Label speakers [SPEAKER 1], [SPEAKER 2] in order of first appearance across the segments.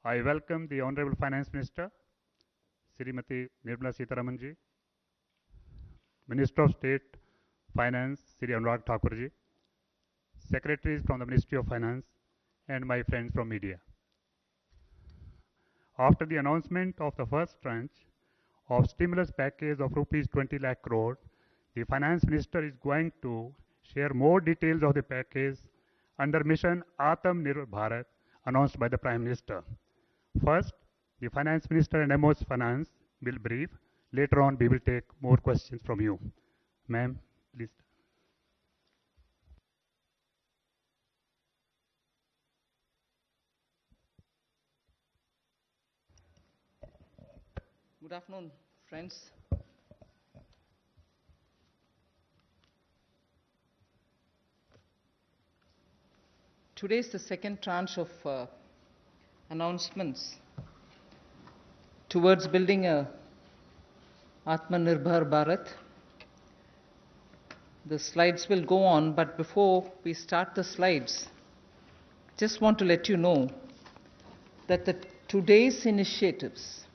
[SPEAKER 1] I welcome the Honorable Finance Minister, Srimati Nirmala Sitharaman ji, Minister of State Finance, Sri Anurag Thakur ji, secretaries from the Ministry of Finance, and my friends from media. After the announcement of the first tranche of stimulus package of rupees 20 lakh crore, the Finance Minister is going to share more details of the package under Mission Atmanirbhar Bharat announced by the Prime Minister. First, the Finance Minister and MO's Finance will brief. Later on, we will take more questions from you. Ma'am, please.
[SPEAKER 2] Good afternoon, friends. Today is the second tranche of announcements towards building a Atmanirbhar Bharat. The slides will go on, but before we start the slides, just want to let you know that today's initiatives,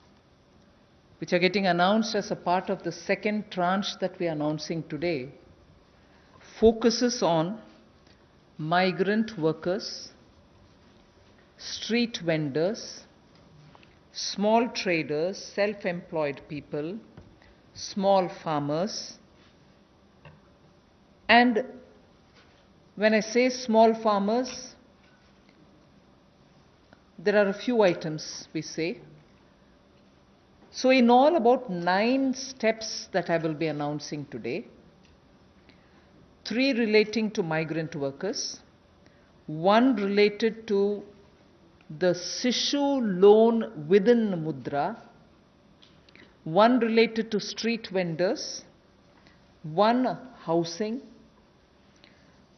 [SPEAKER 2] which are getting announced as a part of the second tranche that we are announcing today, focuses on migrant workers, street vendors, small traders, self-employed people, small farmers. And when I say small farmers, there are a few items we say. So in all, about 9 steps that I will be announcing today. 3 relating to migrant workers, 1 related to the Sishu loan within Mudra, 1 related to street vendors, 1 housing,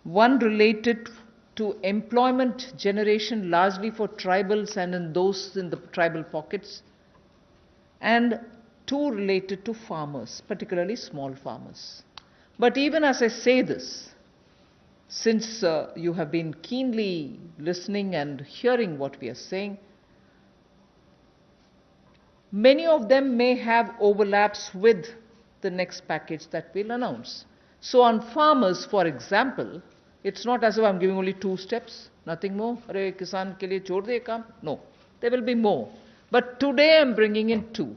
[SPEAKER 2] 1 related to employment generation largely for tribals and in those in the tribal pockets, and 2 related to farmers, particularly small farmers. But even as I say this, since you have been keenly listening and hearing what we are saying, many of them may have overlaps with the next package that we'll announce. So on farmers, for example, it's not as if I'm giving only 2 steps, nothing more. Arey kisan ke liye chhod de kaam. No, there will be more. But today I'm bringing in 2.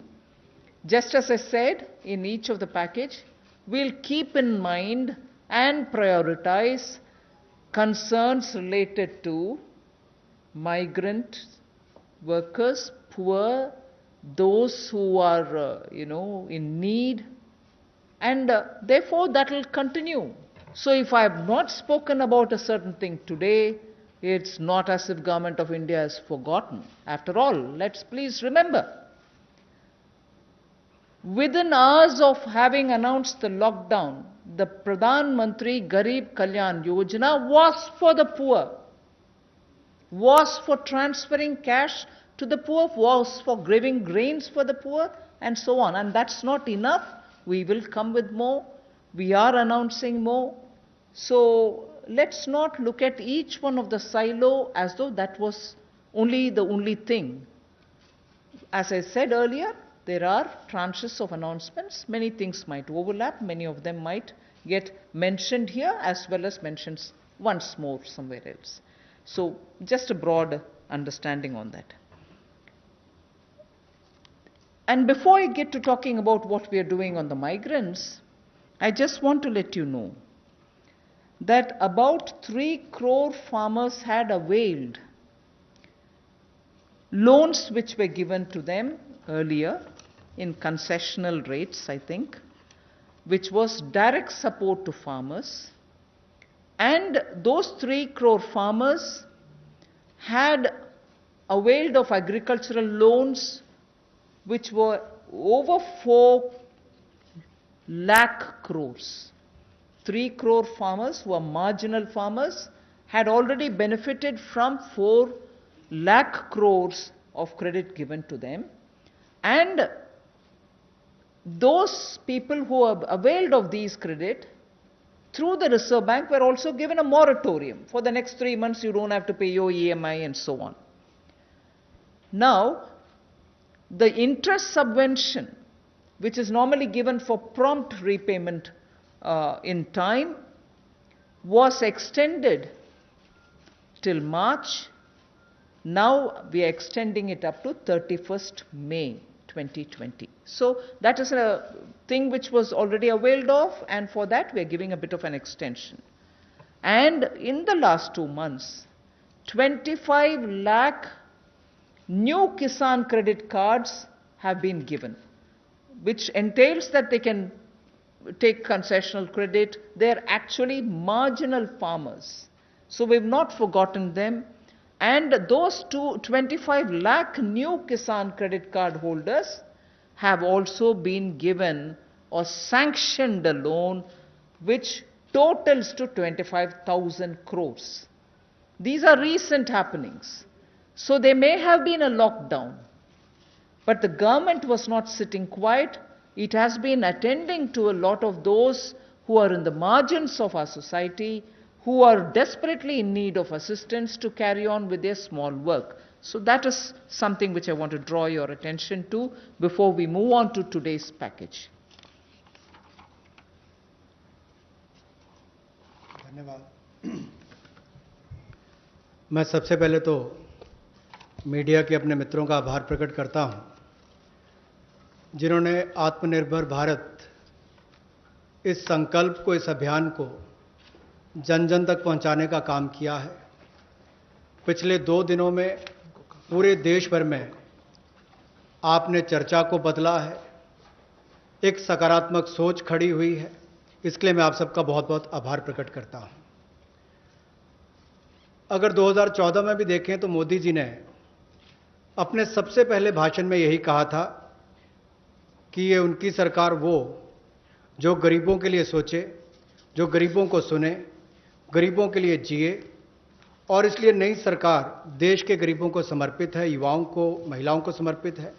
[SPEAKER 2] Just as I said, in each of the package, we'll keep in mind and prioritize concerns related to migrant workers, poor, those who are, in need, and therefore that will continue. So if I have not spoken about a certain thing today, it's not as if Government of India has forgotten. After all, let's please remember, within hours of having announced the lockdown, the Pradhan Mantri Garib Kalyan Yojana was for the poor, was for transferring cash to the poor, was for giving grains for the poor, and so on. And that's not enough. We will come with more. We are announcing more. So let's not look at each one of the silo as though that was the only thing. As I said earlier, there are tranches of announcements. Many things might overlap. Many of them might get mentioned here as well as mentioned once more somewhere else. So just a broad understanding on that. And before I get to talking about what we are doing on the migrants, I just want to let you know that about 3 crore farmers had availed loans which were given to them earlier in concessional rates, I think, which was direct support to farmers. And those 3 crore farmers had availed of agricultural loans which were over 4 lakh crores. 3 crore farmers who are marginal farmers had already benefited from 4 lakh crores of credit given to them. And those people who have availed of these credit through the Reserve Bank were also given a moratorium. For the next 3 months, you don't have to pay your EMI and so on. Now, the interest subvention, which is normally given for prompt repayment in time, was extended till March. Now we are extending it up to 31st May 2020. So that is a thing which was already availed of, and for that we are giving a bit of an extension. And in the last 2 months, 25 lakh new Kisan credit cards have been given, which entails that they can take concessional credit. They're actually marginal farmers. So we've not forgotten them. And those 25 lakh new Kisan credit card holders have also been given or sanctioned a loan which totals to 25,000 crores. These are recent happenings. So there may have been a lockdown, but the government was not sitting quiet. It has been attending to a lot of those who are in the margins of our society, who are desperately in need of assistance to carry on with their small work. So that is something which I want to draw your attention to before we move on to today's package.
[SPEAKER 3] धन्यवाद। मैं सबसे पहले तो media के अपने मित्रों का आभार प्रकट करता हूं, जिन्होंने आत्मनिर्भर भारत इस संकल्प को, इस अभियान को जन जन तक पहुंचाने का काम किया है। पिछले 2 दिनों में पूरे देश भर में आपने चर्चा को बदला है, एक सकारात्मक सोच खड़ी हुई है। इसके लिए मैं आप सबका बहुत बहुत आभार प्रकट करता हूं। अगर 2014 में भी देखें तो मोदी जी ने अपने सबसे पहले भाषण में यही कहा था कि ये उनकी सरकार वो जो गरीबों के लिए सोचे, जो गरीबों को सुने, गरीबों के लिए जिए, और इसलिए नई सरकार देश के गरीबों को समर्पित है, युवाओं को, महिलाओं को समर्पित है।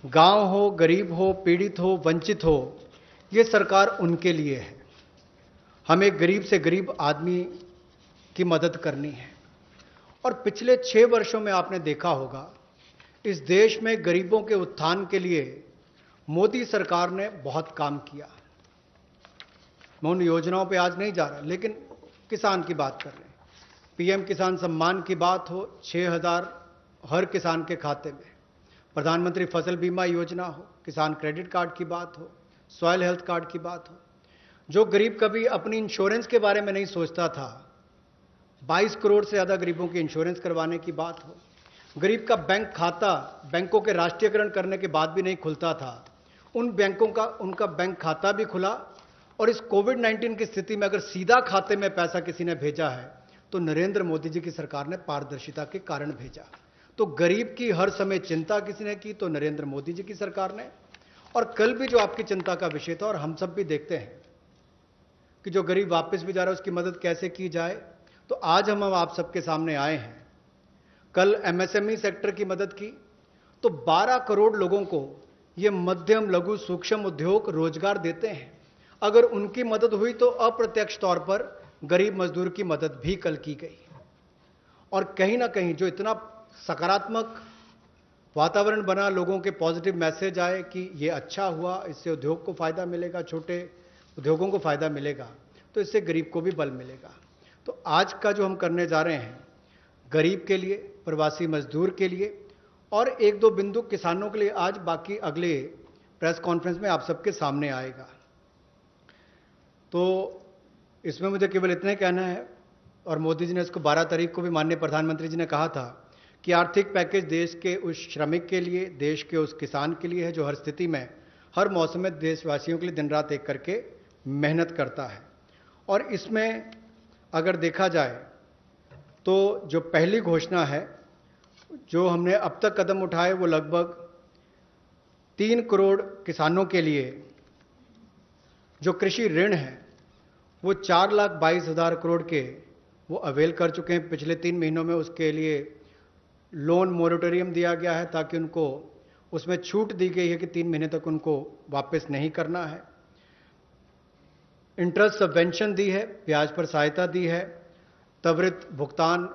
[SPEAKER 3] गांव हो, गरीब हो, पीड़ित हो, वंचित हो, ये सरकार उनके लिए है। हमें गरीब से गरीब आदमी की मदद करनी है। और पिछले 6 वर्षों में आपने देखा होगा, इस देश में गरीबों के उत्थान के लिए मोदी सरकार ने बहुत काम किया। मैं उन योजनाओं पे आज नहीं जा रहा, लेकिन किसान की बात कर रहे हैं। पीएम किसान सम्मान की बात हो, 6,000 हर किसान के खाते में, प्रधानमंत्री फसल बीमा योजना हो, किसान क्रेडिट कार्ड की बात हो, सॉइल हेल्थ कार्ड की बात हो। जो गरीब कभी अपनी इंश्योरेंस के बारे में नहीं सोचता था, 22 करोड़ से ज़्यादा गरीबों की इंश्योरेंस करवाने की बात हो। गरीब का बैंक खाता बैंकों के राष्ट्रीयकरण करने के बाद भी नहीं खुलता था, उन बैंकों का उनका बैंक खाता भी खुला। और इस कोविड-19 की स्थिति में अगर सीधा खाते में पैसा किसी ने भेजा है तो नरेंद्र मोदी जी की सरकार ने पारदर्शिता के कारण भेजा। तो गरीब की हर समय चिंता किसी ने की तो नरेंद्र मोदी जी की सरकार ने। और कल भी जो आपकी चिंता का विषय था, और हम सब भी देखते हैं कि जो गरीब वापस भी जा रहा है उसकी मदद कैसे की जाए, तो आज हम आप सबके सामने आए हैं। कल एमएसएमई सेक्टर की मदद की तो 12 करोड़ लोगों को ये मध्यम लघु सूक्ष्म उद्योग रोजगार देते हैं। अगर उनकी मदद हुई तो अप्रत्यक्ष तौर पर गरीब मजदूर की मदद भी कल की गई। और कहीं ना कहीं जो इतना सकारात्मक वातावरण बना, लोगों के पॉजिटिव मैसेज आए कि ये अच्छा हुआ, इससे उद्योग को फायदा मिलेगा, छोटे उद्योगों को फायदा मिलेगा, तो इससे गरीब को भी बल मिलेगा। तो आज का जो हम करने जा रहे हैं, गरीब के लिए, प्रवासी मजदूर के लिए और 1-2 बिंदु किसानों के लिए, आज बाकी अगले प्रेस कॉन्फ्रेंस में आप सबके सामने आएगा। तो इसमें मुझे केवल इतना ही कहना है, और मोदी जी ने इसको 12 तारीख को भी माननीय प्रधानमंत्री जी ने कहा था कि आर्थिक पैकेज देश के उस श्रमिक के लिए, देश के उस किसान के लिए है जो हर स्थिति में, हर मौसम में देशवासियों के लिए दिन रात एक करके मेहनत करता है। और इसमें अगर देखा जाए तो जो पहली घोषणा है, जो हमने अब तक कदम उठाए, वो लगभग 3 करोड़ किसानों के लिए जो कृषि ऋण है वो 4,22,000 करोड़ के वो अवेल कर चुके हैं। पिछले 3 महीनों में उसके लिए लोन मोरेटोरियम दिया गया है, ताकि उनको उसमें छूट दी गई है कि 3 महीने तक उनको वापस नहीं करना है। इंटरेस्ट सबवेंशन दी है, ब्याज पर सहायता दी है, त्वरित भुगतान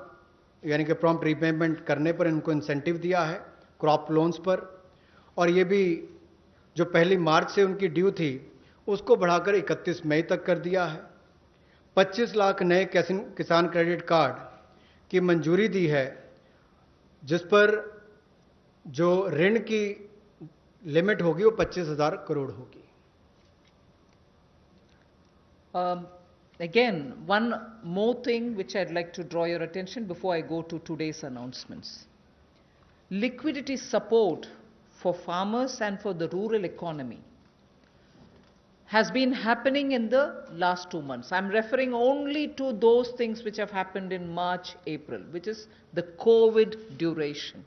[SPEAKER 3] यानी कि प्रॉम्प्ट रीपेमेंट करने पर इनको इंसेंटिव दिया है। क्रॉप लोन्स पर, और ये भी जो 1 मार्च से उनकी ड्यू थी उसको बढ़ाकर 31 मई तक कर दिया है। 25 लाख नए किसान क्रेडिट कार्ड की मंजूरी दी है, जिस पर जो ऋण की लिमिट होगी वो 25,000 करोड़ होगी।
[SPEAKER 2] Again, one more thing which I'd like to draw your attention before I go to today's announcements. Liquidity support for farmers and for the rural economy has been happening in the last 2 months. I'm referring only to those things which have happened in March, April, which is the COVID duration,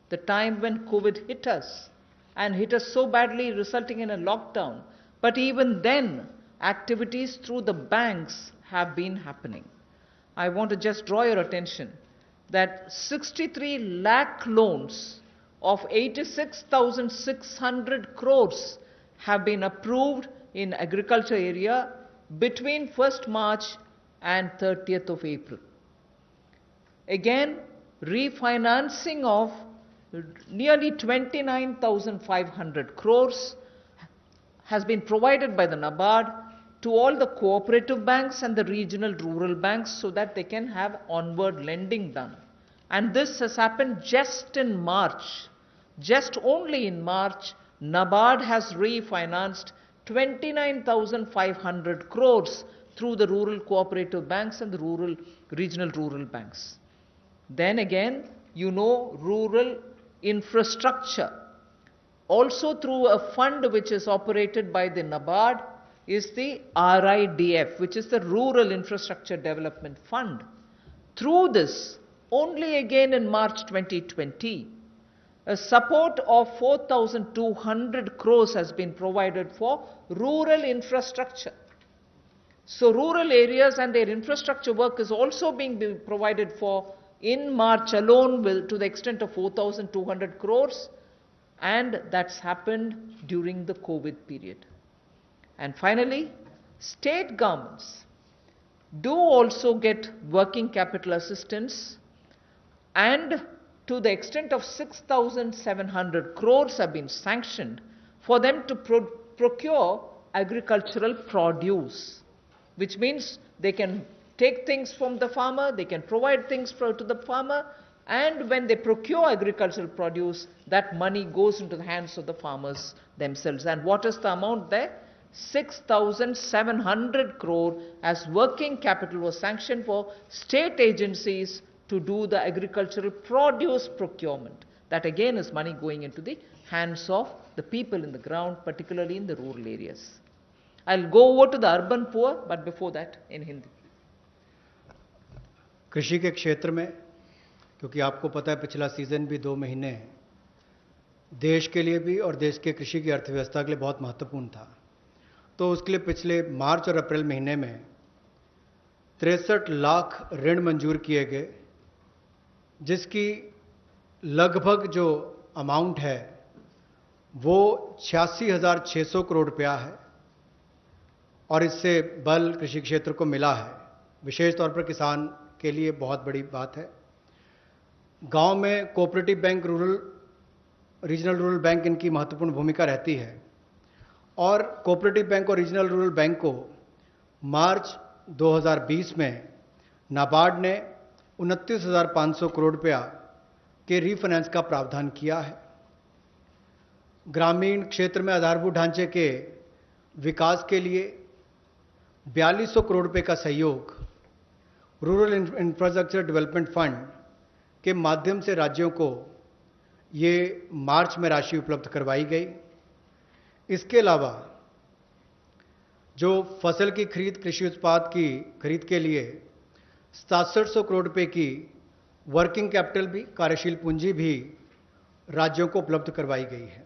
[SPEAKER 2] the time when COVID hit us and hit us so badly, resulting in a lockdown. But even then, activities through the banks have been happening. I want to just draw your attention that 63 lakh loans of 86,600 crores have been approved in agriculture area between 1st March and 30th of April. Again, refinancing of nearly 29,500 crores has been provided by the NABARD to all the cooperative banks and the regional rural banks so that they can have onward lending done. And this has happened just in March. Just only in March, NABARD has refinanced 29,500 crores through the rural cooperative banks and the regional rural banks. Then again, you know, rural infrastructure, also through a fund which is operated by the NABARD, is the RIDF, which is the Rural Infrastructure Development Fund. Through this, only again in March 2020, a support of 4,200 crores has been provided for rural infrastructure. So rural areas and their infrastructure work is also being provided for in March alone to the extent of 4,200 crores, and that's happened during the COVID period. And finally, state governments do also get working capital assistance, and to the extent of 6,700 crores have been sanctioned for them to procure agricultural produce, which means they can take things from the farmer, they can provide things to the farmer, and when they procure agricultural produce, that money goes into the hands of the farmers themselves. And what is the amount there? 6,700 crore as working capital was sanctioned for state agencies to do the agricultural produce procurement. That again is money going into the hands of the people in the ground, particularly in the rural areas. I'll go over to the urban poor, but before that in Hindi.
[SPEAKER 3] कृषि के क्षेत्र में, क्योंकि आपको पता है पिछला season भी 2 महीने देश के लिए भी और देश के कृषि की अर्थव्यवस्था के लिए बहुत महत्वपूर्ण था, तो उसके लिए पिछले मार्च और अप्रैल महीने में 63 लाख ऋण मंजूर किए गए, जिसकी लगभग जो अमाउंट है वो 86,600 करोड़ रुपया है, और इससे बल कृषि क्षेत्र को मिला है। विशेष तौर पर किसान के लिए बहुत बड़ी बात है। गांव में cooperative bank, regional rural bank इनकी महत्वपूर्ण भूमिका रहती है, और कोऑपरेटिव बैंक और रीजनल रूरल बैंक को मार्च 2020 में नाबार्ड ने 29,500 करोड़ रुपया के रीफाइनेंस का प्रावधान किया है। ग्रामीण क्षेत्र में आधारभूत ढांचे के विकास के लिए 4200 करोड़ रुपए का सहयोग रूरल इंफ्रास्ट्रक्चर डेवलपमेंट फंड के माध्यम से राज्यों को ये मार्च में राशि उपलब्ध करवाई गई। इसके अलावा जो फसल की खरीद, कृषि उत्पाद की खरीद के लिए 6700 करोड़ रुपए की वर्किंग कैपिटल भी, कार्यशील पूंजी भी राज्यों को उपलब्ध करवाई गई है।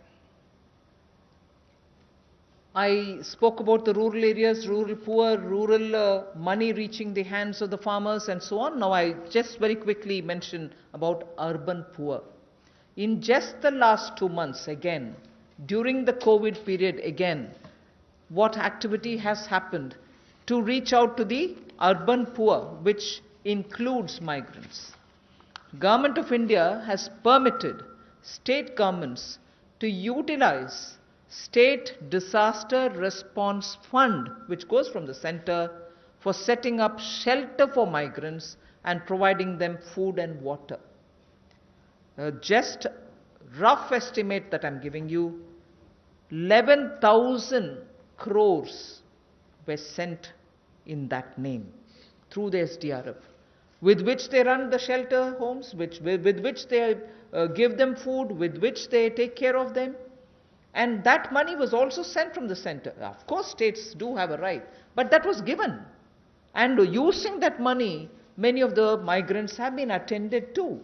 [SPEAKER 2] I spoke about the rural areas, rural poor, rural money reaching the hands of the farmers and so on. Now I just very quickly mention about urban poor. In just the last 2 months again, during the COVID period again, what activity has happened to reach out to the urban poor, which includes migrants? Government of India has permitted state governments to utilize State Disaster Response Fund, which goes from the center, for setting up shelter for migrants and providing them food and water. Just rough estimate that I'm giving you, 11,000 crores were sent in that name through the SDRF, with which they run the shelter homes, with which they give them food, with which they take care of them. And that money was also sent from the center. Of course, states do have a right, but that was given. And using that money, many of the migrants have been attended to.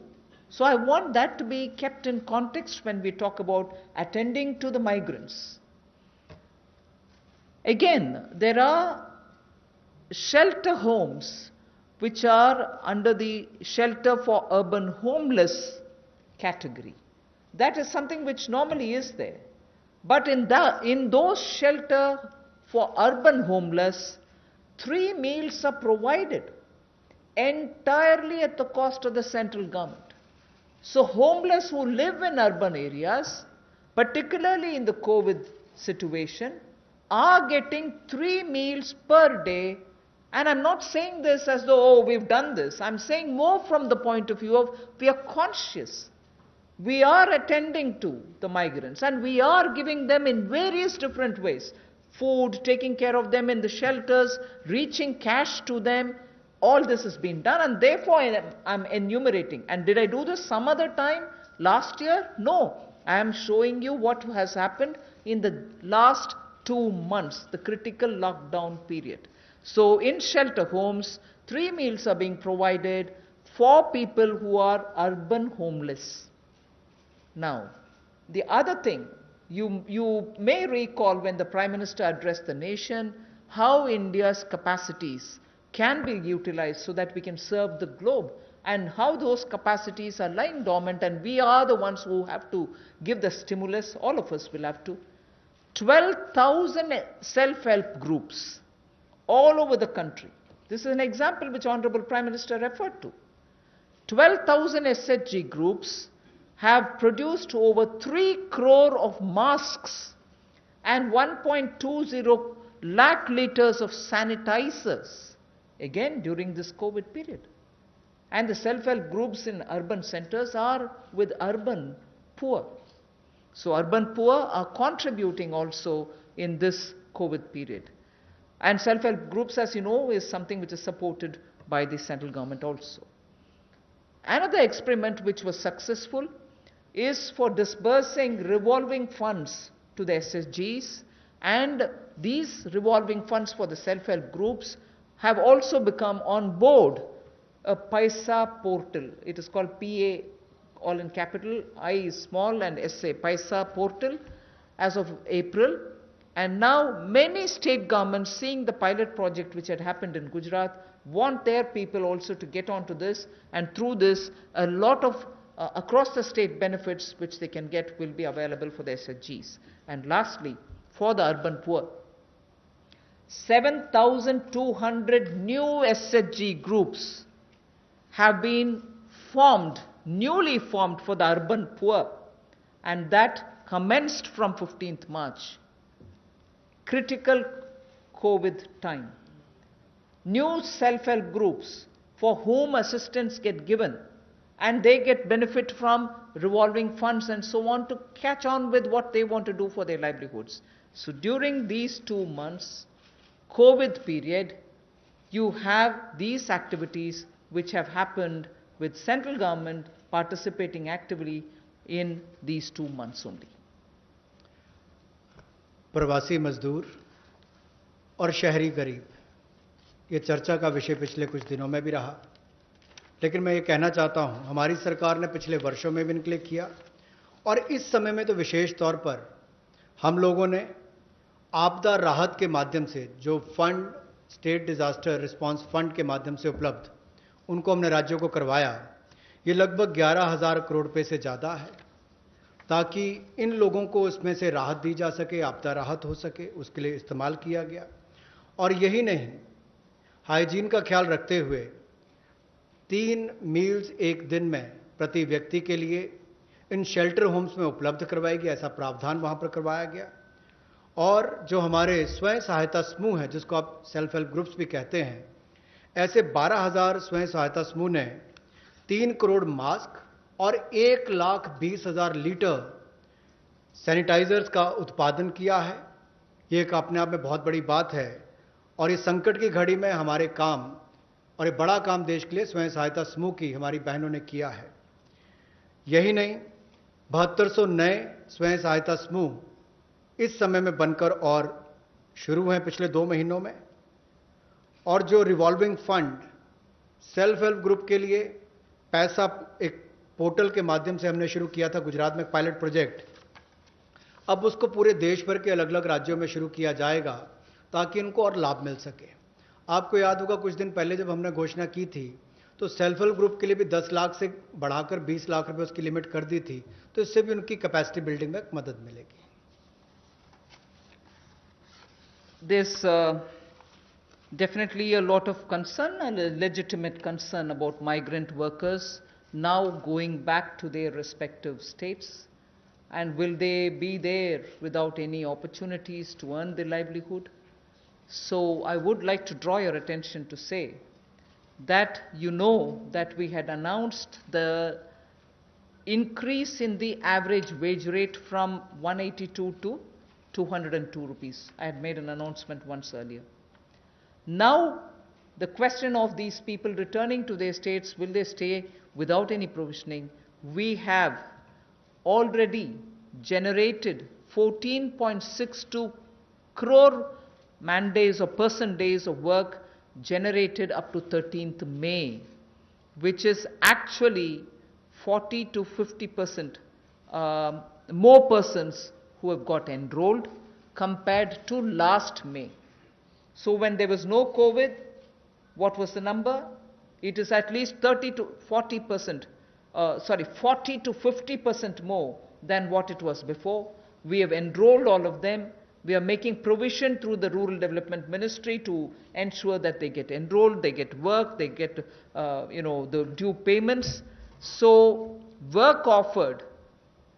[SPEAKER 2] So I want that to be kept in context when we talk about attending to the migrants. Again, there are shelter homes which are under the shelter for urban homeless category. That is something which normally is there. But in those shelter for urban homeless, 3 meals are provided entirely at the cost of the central government. So homeless who live in urban areas, particularly in the COVID situation, are getting 3 meals per day. And I'm not saying this as though, oh, we've done this. I'm saying more from the point of view of we are conscious. We are attending to the migrants and we are giving them in various different ways. Food, taking care of them in the shelters, reaching cash to them. All this has been done, and therefore I'm enumerating. And did I do this some other time last year? No. I am showing you what has happened in the last 2 months, the critical lockdown period. So in shelter homes, 3 meals are being provided for people who are urban homeless. Now, the other thing, you may recall when the Prime Minister addressed the nation, how India's capacities can be utilized so that we can serve the globe, and how those capacities are lying dormant, and we are the ones who have to give the stimulus. All of us will have to. 12,000 self-help groups all over the country. This is an example which Honorable Prime Minister referred to. 12,000 SHG groups have produced over 3 crore of masks and 1.20 lakh liters of sanitizers, again during this COVID period. And the self-help groups in urban centers are with urban poor. So urban poor are contributing also in this COVID period. And self-help groups, as you know, is something which is supported by the central government also. Another experiment which was successful is for disbursing revolving funds to the SSGs, and these revolving funds for the self-help groups have also become on board a Paisa portal. It is called PA, all in capital, I is small and SA, Paisa portal, as of April. And now many state governments, seeing the pilot project which had happened in Gujarat, want their people also to get onto this, and through this a lot of across the state benefits which they can get will be available for the SHGs. And lastly, for the urban poor, 7,200 new SHG groups have been formed, newly formed for the urban poor, and that commenced from 15th March. Critical COVID time. New self-help groups for whom assistance get given, and they get benefit from revolving funds and so on to catch on with what they want to do for their livelihoods. So during these 2 months, COVID period, you have these activities which have happened with central government participating actively in these 2 months only.
[SPEAKER 3] प्रवासी मजदूर और शहरी गरीब, ये चर्चा का विषय पिछले कुछ दिनों में भी रहा, लेकिन मैं ये कहना चाहता हूं, हमारी सरकार ने पिछले वर्षों में भी इनके किया, और इस समय में तो विशेष तौर पर हम लोगों ने आपदा राहत के माध्यम से जो fund, state disaster response fund के माध्यम से उपलब्ध, उनको हमने राज्यों को करवाया। ये लगभग 11,000 करोड़ रुपए से ज़्यादा है, ताकि इन लोगों को इसमें से राहत दी जा सके, आपदा राहत हो सके, उसके लिए इस्तेमाल किया गया। और यही नहीं, हाइजीन का ख्याल रखते हुए 3 मील्स एक दिन में प्रति व्यक्ति के लिए इन शेल्टर होम्स में उपलब्ध करवाई गई, ऐसा प्रावधान वहां पर करवाया गया। और जो हमारे स्वयं सहायता समूह है, जिसको आप सेल्फ हेल्प ग्रुप्स भी कहते हैं, ऐसे 12,000 स्वयं सहायता समूह ने 3 करोड़ मास्क और 1,20,000 लीटर सैनिटाइजर्स का उत्पादन किया है। ये एक अपने आप में बहुत बड़ी बात है और इस संकट की घड़ी में हमारे काम, और ये बड़ा काम देश के लिए स्वयं सहायता समूह की हमारी बहनों ने किया है। यही नहीं, 7200 नए स्वयं सहायता समूह इस समय में बनकर और शुरू हुए पिछले 2 महीनों में। और जो revolving fund self help group के लिए पैसा एक पोर्टल के माध्यम से हमने शुरू किया था गुजरात में पायलट प्रोजेक्ट, अब उसको पूरे देश भर के अलग अलग राज्यों में शुरू किया जाएगा ताकि इनको और लाभ मिल सके। आपको याद होगा कुछ दिन पहले जब हमने घोषणा की थी तो सेल्फ हेल्प ग्रुप के लिए भी 10 लाख से बढ़ाकर 20 लाख रुपए उसकी लिमिट कर दी थी, तो इससे भी उनकी कैपेसिटी बिल्डिंग में मदद मिलेगी।
[SPEAKER 2] There's definitely a lot of concern and a legitimate concern about migrant workers now going back to their respective states. And will they be there without any opportunities to earn their livelihood? So I would like to draw your attention to say that you know that we had announced the increase in the average wage rate from 182 to 202 rupees. I had made an announcement once earlier. Now, the question of these people returning to their states, will they stay without any provisioning? We have already generated 14.62 crore man days or person days of work generated up to 13th May, which is actually 40 to 50% more persons who have got enrolled compared to last May. So when there was no COVID, what was the number? It is at least 30 to 40%, 40 to 50% more than what it was before. We have enrolled all of them. We are making provision through the Rural Development Ministry to ensure that they get enrolled, they get work, they get the due payments. So work offered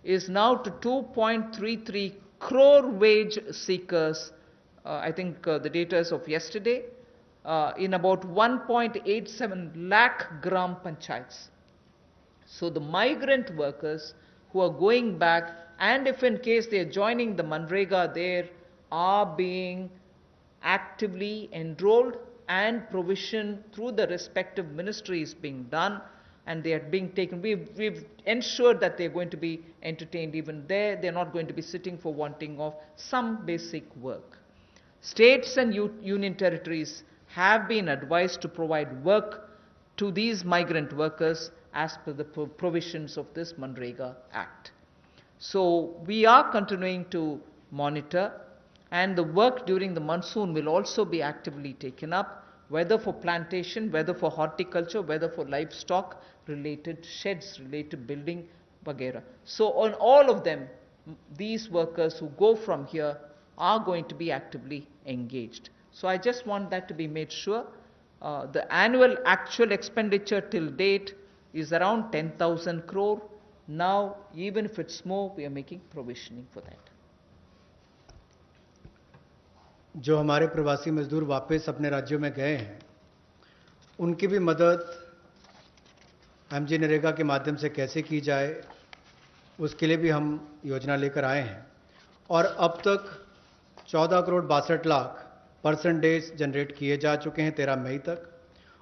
[SPEAKER 2] is now to 2.33 crore wage seekers. I think the data is of yesterday, in about 1.87 lakh gram panchayats. So the migrant workers who are going back, and if in case they are joining the Manrega, there are being actively enrolled and provision through the respective ministries being done, and they are being taken. We've ensured that they're going to be entertained even there. They're not going to be sitting for wanting of some basic work. States and union territories have been advised to provide work to these migrant workers as per the provisions of this Manrega Act. So we are continuing to monitor, and the work during the monsoon will also be actively taken up, whether for plantation, whether for horticulture, whether for livestock related sheds, related building, vagera. So on all of them, these workers who go from here are going to be actively engaged. So I just want that to be made sure. The annual actual expenditure till date is around 10,000 crore. Now, even if it's more, we are making provisioning for that.
[SPEAKER 3] जो हमारे प्रवासी मजदूर वापस अपने राज्यों में गए हैं, उनकी भी मदद एमजी नरेगा के माध्यम से कैसे की जाए, उसके लिए भी हम योजना लेकर आए हैं। और अब तक 14 crore 62 lakh person days generate किए जा चुके हैं 13 मई तक,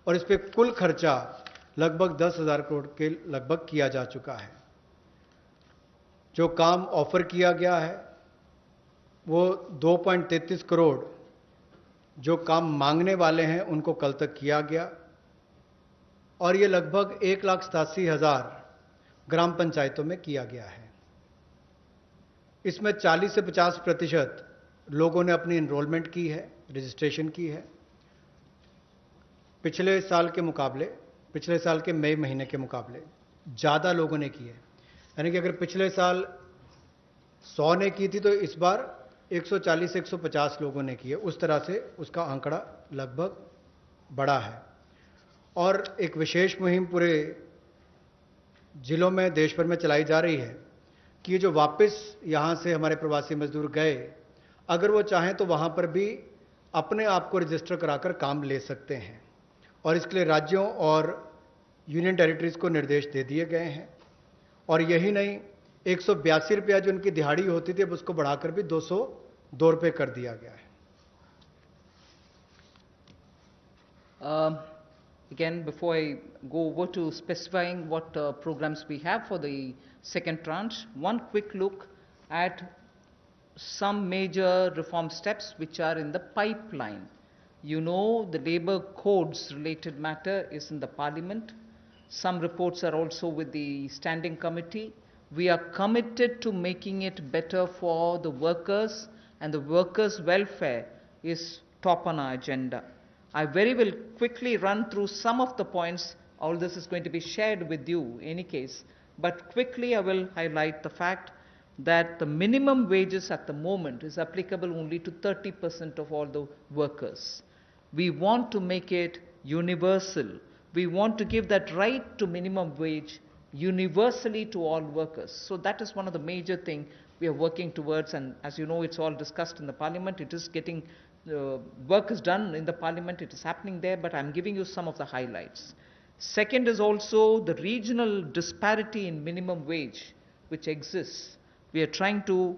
[SPEAKER 3] और इस पर कुल खर्चा लगभग 10,000 करोड़ के लगभग किया जा चुका है। जो काम ऑफर किया गया है वो 2.33 करोड़ जो काम मांगने वाले हैं उनको कल तक किया गया, और ये लगभग 1,87,000 ग्राम पंचायतों में किया गया है। इसमें 40 से 50% लोगों ने अपनी एनरोलमेंट की है, रजिस्ट्रेशन की है। पिछले साल के मई महीने के मुकाबले ज़्यादा लोगों ने की है। यानी कि अगर पिछले साल 100 ने की थी तो इस बार 140 से 150 लोगों ने की है। उस तरह से उसका आंकड़ा लगभग बढ़ा है। और एक विशेष मुहिम पूरे जिलों में देश भर में चलाई जा रही है कि ये जो वापस यहाँ से हमारे प्रवासी मजदूर गए, अगर वो चाहें तो वहाँ पर भी अपने आप को रजिस्टर कराकर काम ले सकते हैं, और इसके लिए राज्यों और यूनियन टेरिटरीज को निर्देश दे दिए गए हैं। और यही नहीं, 182 रुपया जो उनकी दिहाड़ी होती थी, अब उसको बढ़ाकर भी 202 रुपये कर दिया गया है।
[SPEAKER 2] Again, before I go over to specifying what programs we have for the second tranche, one quick look at some major reform steps which are in the pipeline. You know, the labor codes related matter is in the parliament. Some reports are also with the standing committee. We are committed to making it better for the workers, and the workers' welfare is top on our agenda. I very will quickly run through some of the points. All this is going to be shared with you in any case, but quickly I will highlight the fact that the minimum wages at the moment is applicable only to 30% of all the workers. We want to make it universal. We want to give that right to minimum wage universally to all workers. So that is one of the major things we are working towards, and as you know, it's all discussed in the parliament. It is getting work is done in the parliament, it is happening there, but I'm giving you some of the highlights. Second is also the regional disparity in minimum wage which exists. We are trying to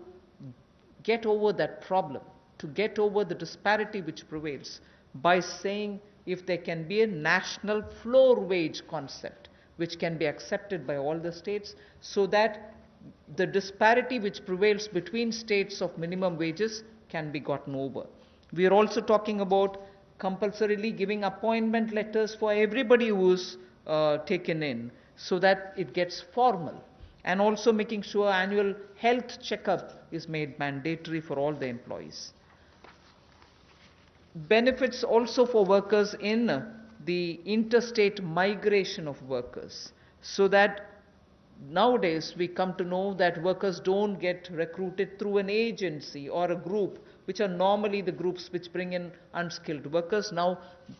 [SPEAKER 2] get over that problem, to get over the disparity which prevails by saying if there can be a national floor wage concept which can be accepted by all the states, so that the disparity which prevails between states of minimum wages can be gotten over. We are also talking about compulsorily giving appointment letters for everybody who is taken in, so that it gets formal, and also making sure annual health checkup is made mandatory for all the employees. Benefits also for workers in the interstate migration of workers, so that nowadays we come to know that workers don't get recruited through an agency or a group, which are normally the groups which bring in unskilled workers. Now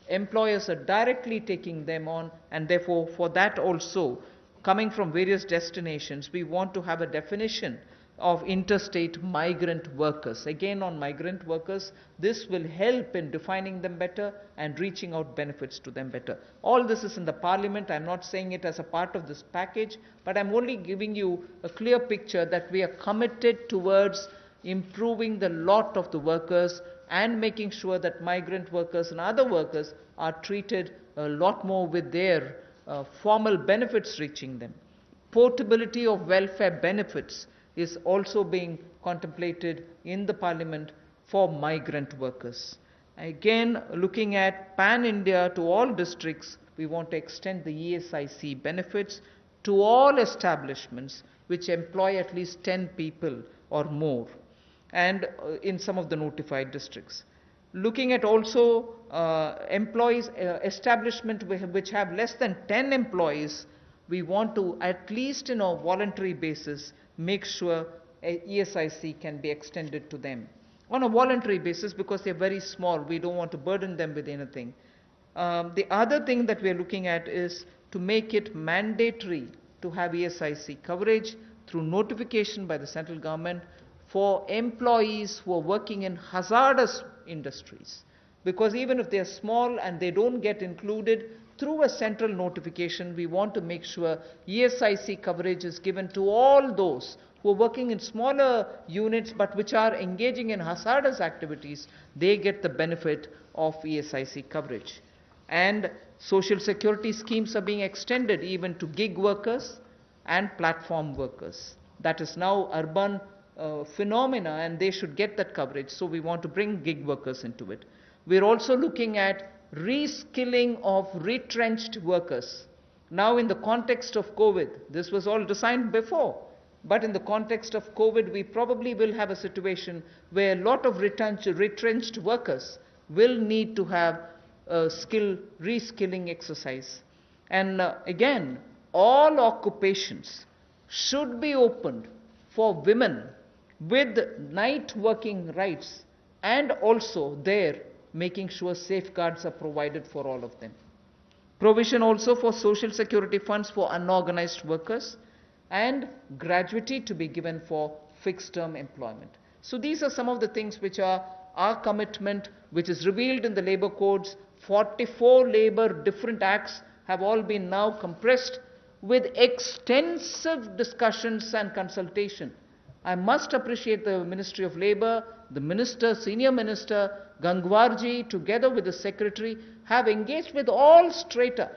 [SPEAKER 2] employers are directly taking them on, and therefore for that also, coming from various destinations, we want to have a definition of interstate migrant workers. Again, on migrant workers, this will help in defining them better and reaching out benefits to them better. All this is in the parliament. I'm not saying it as a part of this package, but I'm only giving you a clear picture that we are committed towards improving the lot of the workers and making sure that migrant workers and other workers are treated a lot more with their formal benefits reaching them. Portability of welfare benefits is also being contemplated in the parliament for migrant workers. Again, looking at pan-India to all districts, we want to extend the ESIC benefits to all establishments which employ at least 10 people or more, and in some of the notified districts. Looking at also employees, establishment which have less than 10 employees, we want to, at least in a voluntary basis, make sure ESIC can be extended to them on a voluntary basis, because they're very small. We don't want to burden them with anything. The other thing that we're looking at is to make it mandatory to have ESIC coverage through notification by the central government for employees who are working in hazardous industries. Because even if they are small and they don't get included, through a central notification, we want to make sure ESIC coverage is given to all those who are working in smaller units but which are engaging in hazardous activities. They get the benefit of ESIC coverage. And social security schemes are being extended even to gig workers and platform workers. That is now urban phenomena, and they should get that coverage. So we want to bring gig workers into it. We're also looking at reskilling of retrenched workers. Now in the context of COVID, this was all designed before, but in the context of COVID, we probably will have a situation where a lot of retrenched workers will need to have a reskilling exercise. And again, all occupations should be opened for women with night working rights, and also there making sure safeguards are provided for all of them. Provision also for social security funds for unorganized workers, and gratuity to be given for fixed term employment. So these are some of the things which are our commitment, which is revealed in the labor codes. 44 labor different acts have all been now compressed with extensive discussions and consultation. I must appreciate the Ministry of Labour, the Minister, Senior Minister Gangwarji, together with the Secretary, have engaged with all strata,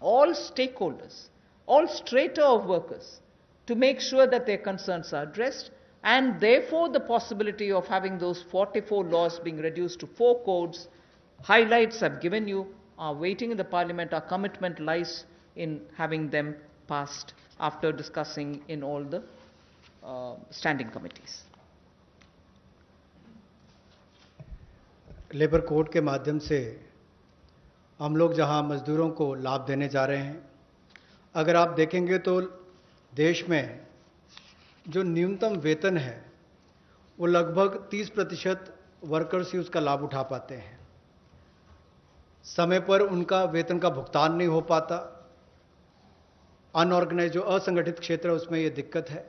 [SPEAKER 2] all stakeholders, all strata of workers, to make sure that their concerns are addressed, and therefore the possibility of having those 44 laws being reduced to 4 codes. Highlights I've given you are waiting in the Parliament. Our commitment lies in having them passed after discussing in all the standing committees.
[SPEAKER 3] Labour code के माध्यम से हम लोग जहां मजदूरों को लाभ देने जा रहे हैं, अगर आप देखेंगे तो देश में जो न्यूनतम वेतन है वो लगभग 30% वर्कर्स ही उसका लाभ उठा पाते हैं। समय पर उनका वेतन का भुगतान नहीं हो पाता। अनऑर्गेनाइज जो असंगठित क्षेत्र है उसमें ये दिक्कत है,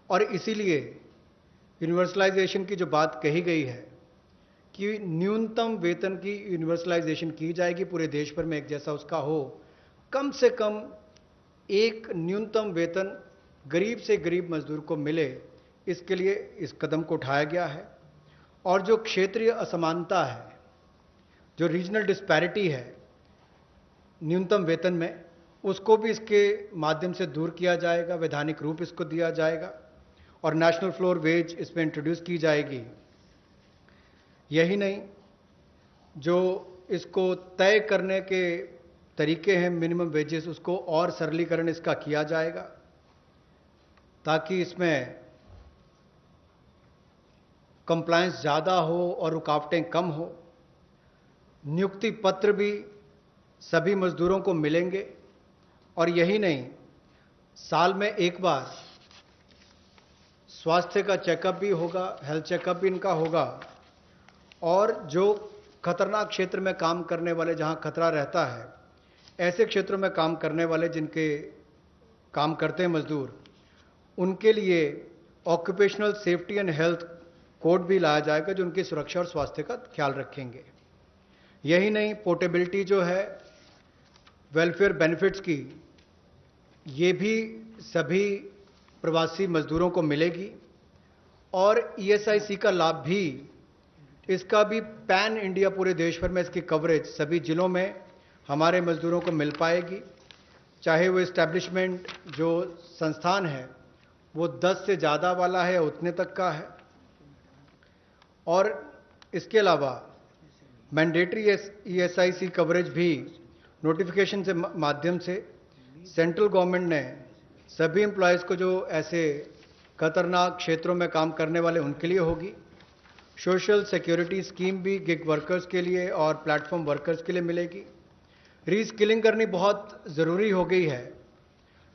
[SPEAKER 3] और इसीलिए यूनिवर्सलाइजेशन की जो बात कही गई है कि न्यूनतम वेतन की यूनिवर्सलाइजेशन की जाएगी, पूरे देश भर में एक जैसा उसका हो, कम से कम एक न्यूनतम वेतन गरीब से गरीब मजदूर को मिले, इसके लिए इस कदम को उठाया गया है। और जो क्षेत्रीय असमानता है, जो रीजनल डिस्पैरिटी है न्यूनतम वेतन में, उसको भी इसके माध्यम से दूर किया जाएगा, वैधानिक रूप इसको दिया जाएगा और नेशनल फ्लोर वेज इसमें इंट्रोड्यूस की जाएगी। यही नहीं, जो इसको तय करने के तरीके हैं मिनिमम वेजेस, उसको और सरलीकरण इसका किया जाएगा ताकि इसमें कंप्लायंस ज़्यादा हो और रुकावटें कम हो। नियुक्ति पत्र भी सभी मजदूरों को मिलेंगे, और यही नहीं, साल में एक बार स्वास्थ्य का चेकअप भी होगा, हेल्थ चेकअप भी इनका होगा। और जो खतरनाक क्षेत्र में काम करने वाले, जहां खतरा रहता है, ऐसे क्षेत्रों में काम करने वाले जिनके काम करते हैं मजदूर, उनके लिए occupational safety and health code भी लाया जाएगा जो उनकी सुरक्षा और स्वास्थ्य का ख्याल रखेंगे। यही नहीं, पोर्टेबिलिटी जो है वेलफेयर बेनिफिट्स की, ये भी सभी प्रवासी मजदूरों को मिलेगी, और ईएसआईसी का लाभ भी, इसका भी पैन इंडिया पूरे देश भर में इसकी कवरेज सभी जिलों में हमारे मजदूरों को मिल पाएगी। चाहे वो इस्टेब्लिशमेंट जो संस्थान है वो 10 से ज़्यादा वाला है या उतने तक का है। और इसके अलावा मैंडेटरी ईएसआईसी कवरेज भी नोटिफिकेशन से माध्यम से सेंट्रल गवर्नमेंट ने सभी एम्प्लॉयज़ को जो ऐसे खतरनाक क्षेत्रों में काम करने वाले उनके लिए होगी। सोशल सिक्योरिटी स्कीम भी गिग वर्कर्स के लिए और प्लेटफॉर्म वर्कर्स के लिए मिलेगी। रीस्किलिंग करनी बहुत ज़रूरी हो गई है,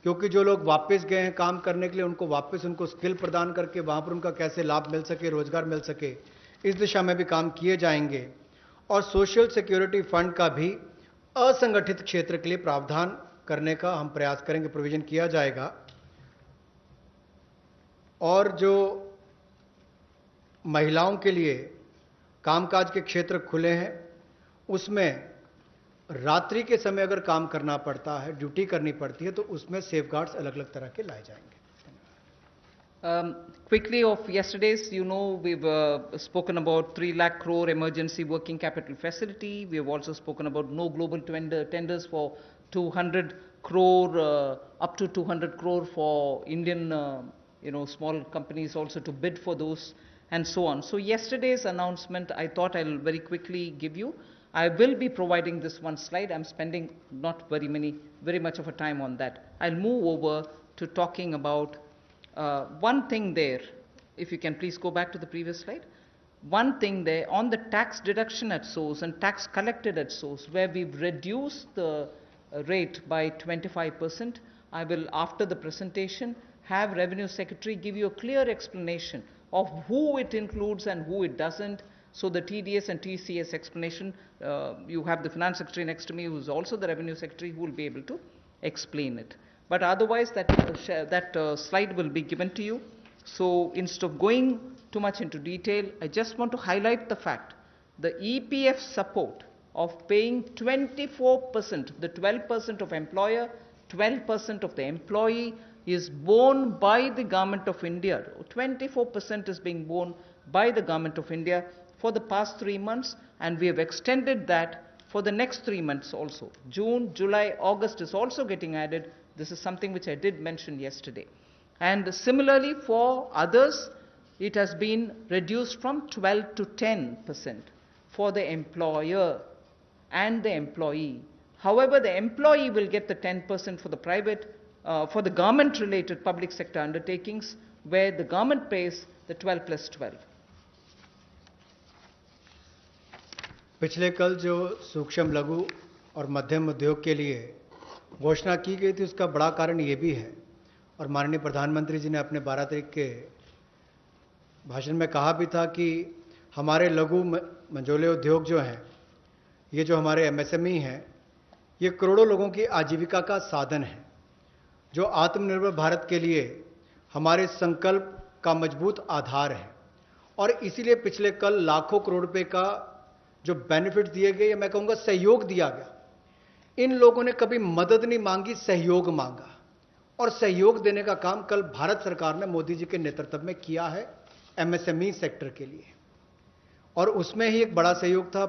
[SPEAKER 3] क्योंकि जो लोग वापस गए हैं काम करने के लिए, उनको वापस उनको स्किल प्रदान करके वहाँ पर उनका कैसे लाभ मिल सके, रोजगार मिल सके, इस दिशा में भी काम किए जाएंगे। और सोशल सिक्योरिटी फंड का भी असंगठित क्षेत्र के लिए प्रावधान करने का हम प्रयास करेंगे, प्रोविजन किया जाएगा। और जो महिलाओं के लिए कामकाज के क्षेत्र खुले हैं, उसमें रात्रि के समय अगर काम करना पड़ता है, ड्यूटी करनी पड़ती है, तो उसमें सेफगार्ड्स अलग अलग तरह के लाए जाएंगे।
[SPEAKER 2] Quickly of yesterday's, you know, we've spoken about 3 lakh crore emergency working capital facility. We have also spoken about no global tenders for 200 crore, up to 200 crore for Indian, small companies also to bid for those, and so on. So yesterday's announcement, I thought I'll very quickly give you. I will be providing this one slide. I'm spending not very much of a time on that. I'll move over to talking about one thing there. If you can please go back to the previous slide. One thing there on the tax deduction at source and tax collected at source, where we've reduced the rate by 25%. I will, after the presentation, have Revenue Secretary give you a clear explanation of who it includes and who it doesn't, So the TDS and TCS explanation, you have the Finance Secretary next to me who is also the Revenue Secretary who will be able to explain it. But otherwise that slide will be given to you. So instead of going too much into detail, I just want to highlight the fact the EPF support of paying 24%, the 12% of employer, 12% of the employee is borne by the Government of India. 24% is being borne by the Government of India for the past 3 months, and we have extended that for the next 3 months also. June, July, August is also getting added. This is something which I did mention yesterday. And similarly for others, it has been reduced from 12 to 10% for the employer and the employee. However, the employee will get the 10% for the private, for the government-related public sector undertakings, where the government pays the 12 plus 12.
[SPEAKER 3] पिछले कल जो सूक्ष्म लघु और मध्यम उद्योग के लिए घोषणा की गई थी, उसका बड़ा कारण ये भी है, और माननीय प्रधानमंत्री जी ने अपने 12 तारीख के भाषण में कहा भी था कि हमारे लघु मंझोले उद्योग जो हैं, ये जो हमारे MSME हैं, ये करोड़ों लोगों की आजीविका का साधन है, जो आत्मनिर्भर भारत के लिए हमारे संकल्प का मजबूत आधार है। और इसीलिए पिछले कल लाखों करोड़ रुपए का जो बेनिफिट दिए गए, मैं कहूँगा सहयोग दिया गया। इन लोगों ने कभी मदद नहीं मांगी, सहयोग मांगा, और सहयोग देने का काम कल भारत सरकार ने मोदी जी के नेतृत्व में किया है MSME सेक्टर के लिए। और उसमें ही एक बड़ा सहयोग था।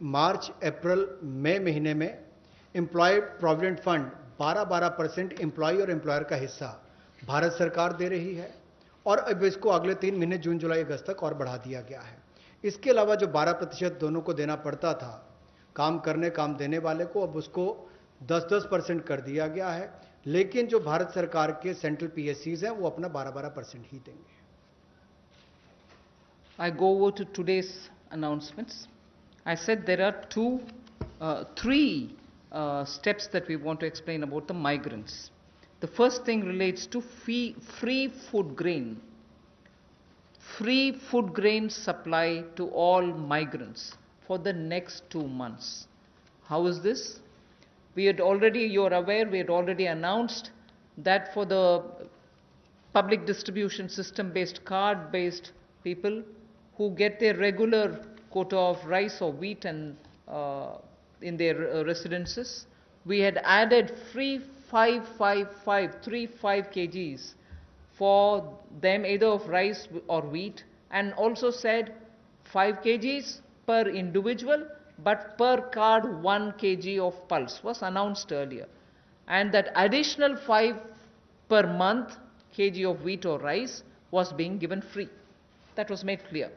[SPEAKER 3] मार्च, अप्रैल, मई महीने में एम्प्लॉय प्रोविडेंट फंड 12% एम्प्लॉय और एम्प्लॉयर का हिस्सा भारत सरकार दे रही है, और अब इसको अगले 3 महीने जून, जुलाई, अगस्त तक और बढ़ा दिया गया है। इसके अलावा जो 12% दोनों को देना पड़ता था काम देने वाले को, अब उसको 10% कर दिया गया है। लेकिन जो भारत सरकार के सेंट्रल PSCs हैं, वो अपना 12% ही देंगे।
[SPEAKER 2] I go over to today's announcements. I said there are three steps that we want to explain about the migrants. The first thing relates to free food grain. Free food grain supply to all migrants for the next 2 months. How is this? You are aware, we had already announced that for the public distribution system based, card based people who get their regular quota of rice or wheat and in their residences, we had added free 5 kgs for them, either of rice or wheat, and also said 5 kgs per individual, but per card 1 kg of pulse was announced earlier. And that additional 5 per month kg of wheat or rice was being given free. That was made clear.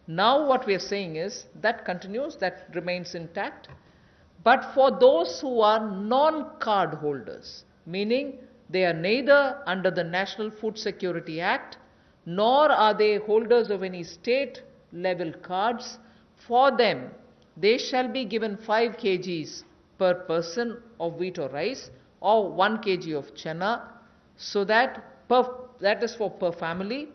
[SPEAKER 2] Now what we are saying is that continues, that remains intact. But for those who are non-card holders, meaning they are neither under the National Food Security Act, nor are they holders of any state level cards, for them they shall be given 5 kgs per person of wheat or rice, or 1 kg of chana, so that is for per family.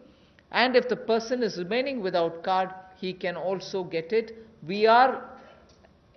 [SPEAKER 2] And if the person is remaining without card, he can also get it. We are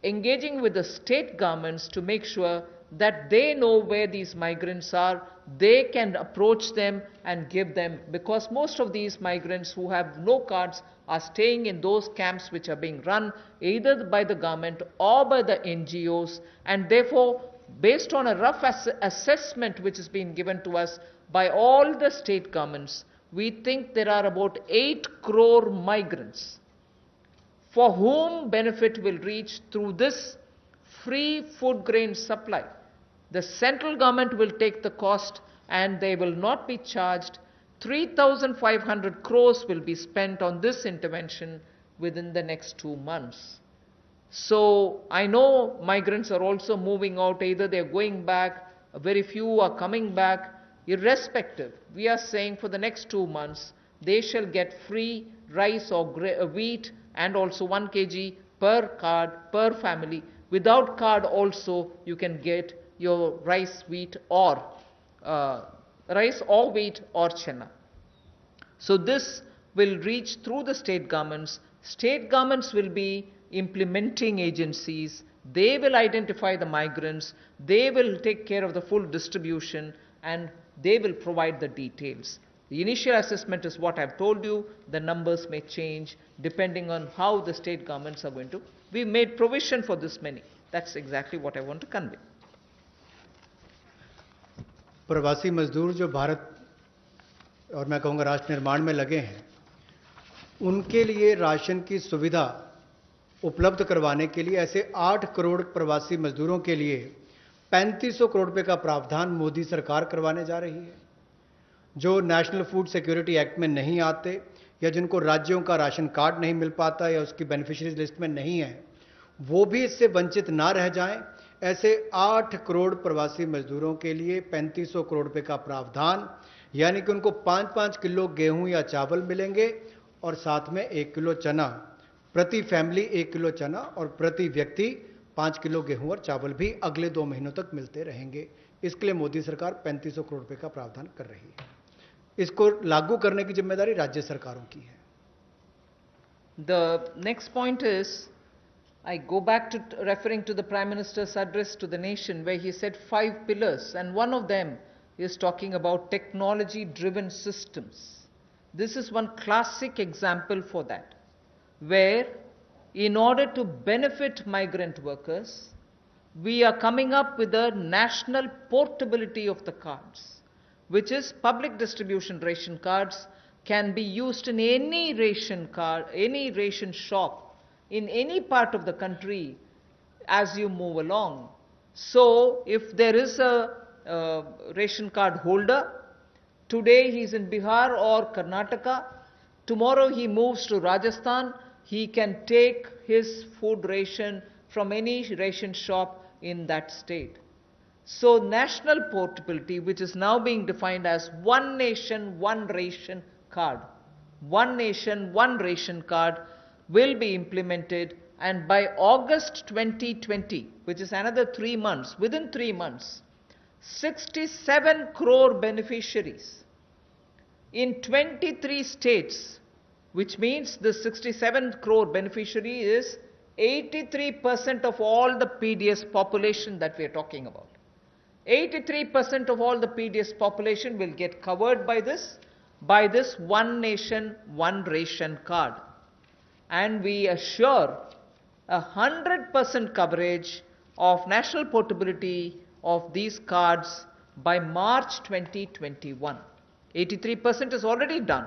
[SPEAKER 2] engaging with the state governments to make sure that they know where these migrants are, they can approach them and give them, because most of these migrants who have no cards are staying in those camps which are being run either by the government or by the NGOs, and therefore, based on a rough assessment which has been given to us by all the state governments, we think there are about 8 crore migrants for whom benefit will reach through this free food grain supply. The central government will take the cost and they will not be charged. 3,500 crores will be spent on this intervention within the next 2 months. So I know migrants are also moving out, either they are going back, very few are coming back. Irrespective, we are saying for the next 2 months, they shall get free rice or wheat and also 1 kg per card, per family. Without card also, you can get your rice, wheat or wheat or chana. So this will reach through the state governments State governments will be implementing agencies. They will identify the migrants. They will take care of the full distribution, and they will provide the details. The initial assessment is what I've told you. The numbers may change depending on how the state governments are going to. We've made provision for this many. That's exactly what I want to convey.
[SPEAKER 3] प्रवासी मजदूर जो भारत और मैं कहूँगा राष्ट्र निर्माण में लगे हैं, उनके लिए राशन की सुविधा उपलब्ध करवाने के लिए ऐसे 8 करोड़ प्रवासी मजदूरों के लिए 3500 करोड़ रुपए का प्रावधान मोदी सरकार करवाने जा रही है। जो नेशनल फूड सिक्योरिटी एक्ट में नहीं आते या जिनको राज्यों का राशन कार्ड नहीं मिल पाता या उसकी बेनिफिशियरीज लिस्ट में नहीं है, वो भी इससे वंचित ना रह जाएं। ऐसे 8 करोड़ प्रवासी मजदूरों के लिए 3500 करोड़ रुपए का प्रावधान, यानी कि उनको 5-5 किलो गेहूं या चावल मिलेंगे और साथ में 1 किलो चना, प्रति फैमिली 1 किलो चना और प्रति व्यक्ति 5 किलो गेहूं और चावल भी अगले 2 महीनों तक मिलते रहेंगे। इसके लिए मोदी सरकार 3500 करोड़ रुपए का प्रावधान कर रही है। इसको लागू करने की जिम्मेदारी राज्य सरकारों की है।
[SPEAKER 2] The next point is, I go back to referring to the Prime Minister's address to the nation, where he said 5 pillars, and one of them is talking about technology-driven systems. This is one classic example for that, where in order to benefit migrant workers, we are coming up with a national portability of the cards, which is public distribution ration cards can be used in any ration card, any ration shop, in any part of the country as you move along. So, if there is a ration card holder, today he is in Bihar or Karnataka, tomorrow he moves to Rajasthan, he can take his food ration from any ration shop in that state. So, national portability, which is now being defined as one nation, one ration card, one nation, one ration card, will be implemented, and by August 2020, which is another 3 months, within 3 months, 67 crore beneficiaries in 23 states, which means the 67 crore beneficiary is 83% of all the PDS population that we are talking about. 83% of all the PDS population will get covered by this one nation, one ration card. And we assure 100% coverage of national portability of these cards by March 2021. 83% is already done.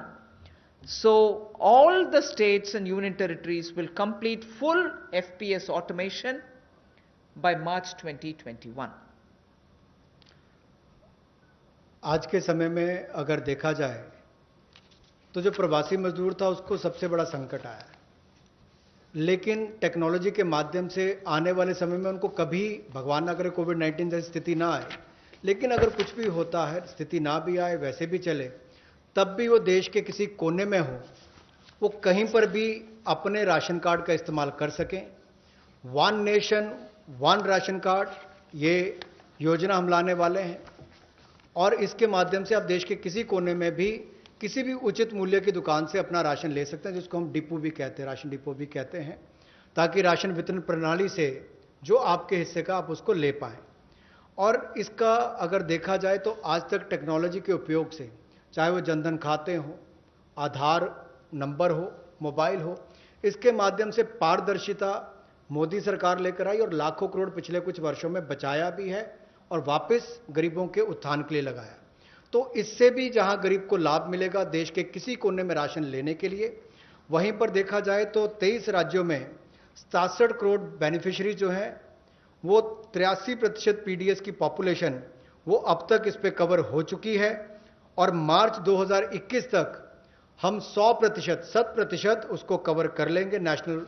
[SPEAKER 2] So all the states and union territories will complete full FPS automation by March 2021.
[SPEAKER 3] आज के समय में अगर देखा जाए तो जो प्रवासी मजदूर था उसको सबसे बड़ा संकट आया, लेकिन टेक्नोलॉजी के माध्यम से आने वाले समय में उनको कभी भगवान ना करे कोविड-19 जैसी स्थिति ना आए, लेकिन अगर कुछ भी होता है, स्थिति ना भी आए, वैसे भी चले, तब भी वो देश के किसी कोने में हो, वो कहीं पर भी अपने राशन कार्ड का इस्तेमाल कर सकें। One nation one ration card, ये योजना हम लाने वाले हैं और इसके माध्यम से आप देश के किसी कोने में भी किसी भी उचित मूल्य की दुकान से अपना राशन ले सकते हैं, जिसको हम डिपो भी कहते हैं, राशन डिपो भी कहते हैं, ताकि राशन वितरण प्रणाली से जो आपके हिस्से का आप उसको ले पाएं। और इसका अगर देखा जाए तो आज तक टेक्नोलॉजी के उपयोग से, चाहे वो जनधन खाते हो, आधार नंबर हो, मोबाइल हो, इसके माध्यम से पारदर्शिता मोदी सरकार लेकर आई और लाखों करोड़ पिछले कुछ वर्षों में बचाया भी है और वापस गरीबों के उत्थान के लिए लगाया। तो इससे भी जहां गरीब को लाभ मिलेगा देश के किसी कोने में राशन लेने के लिए, वहीं पर देखा जाए तो 23 राज्यों में 67 करोड़ बेनिफिशियरी जो हैं, वो 83% पीडीएस की पॉपुलेशन वो अब तक इस पे कवर हो चुकी है और मार्च 2021 तक हम 100% उसको कवर कर लेंगे नेशनल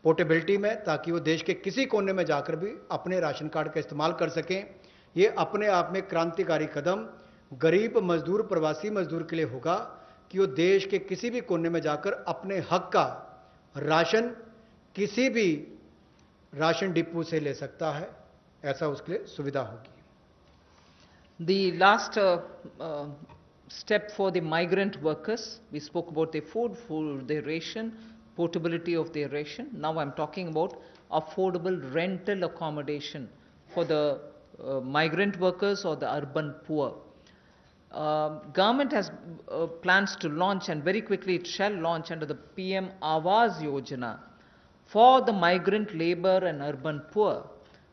[SPEAKER 3] पोर्टेबिलिटी में, ताकि वो देश के किसी कोने में जाकर भी अपने राशन कार्ड का इस्तेमाल कर सकें। ये अपने आप में क्रांतिकारी कदम गरीब मजदूर, प्रवासी मजदूर के लिए होगा कि वो देश के किसी भी कोने में जाकर अपने हक का राशन किसी भी राशन डिपो से ले सकता है, ऐसा उसके लिए सुविधा होगी।
[SPEAKER 2] The last step for the migrant workers, we spoke about their food, their ration. portability of their ration. Now I'm talking about affordable rental accommodation for the migrant workers or the urban poor. Government has plans to launch, and very quickly it shall launch under the PM Awas Yojana for the migrant labor and urban poor,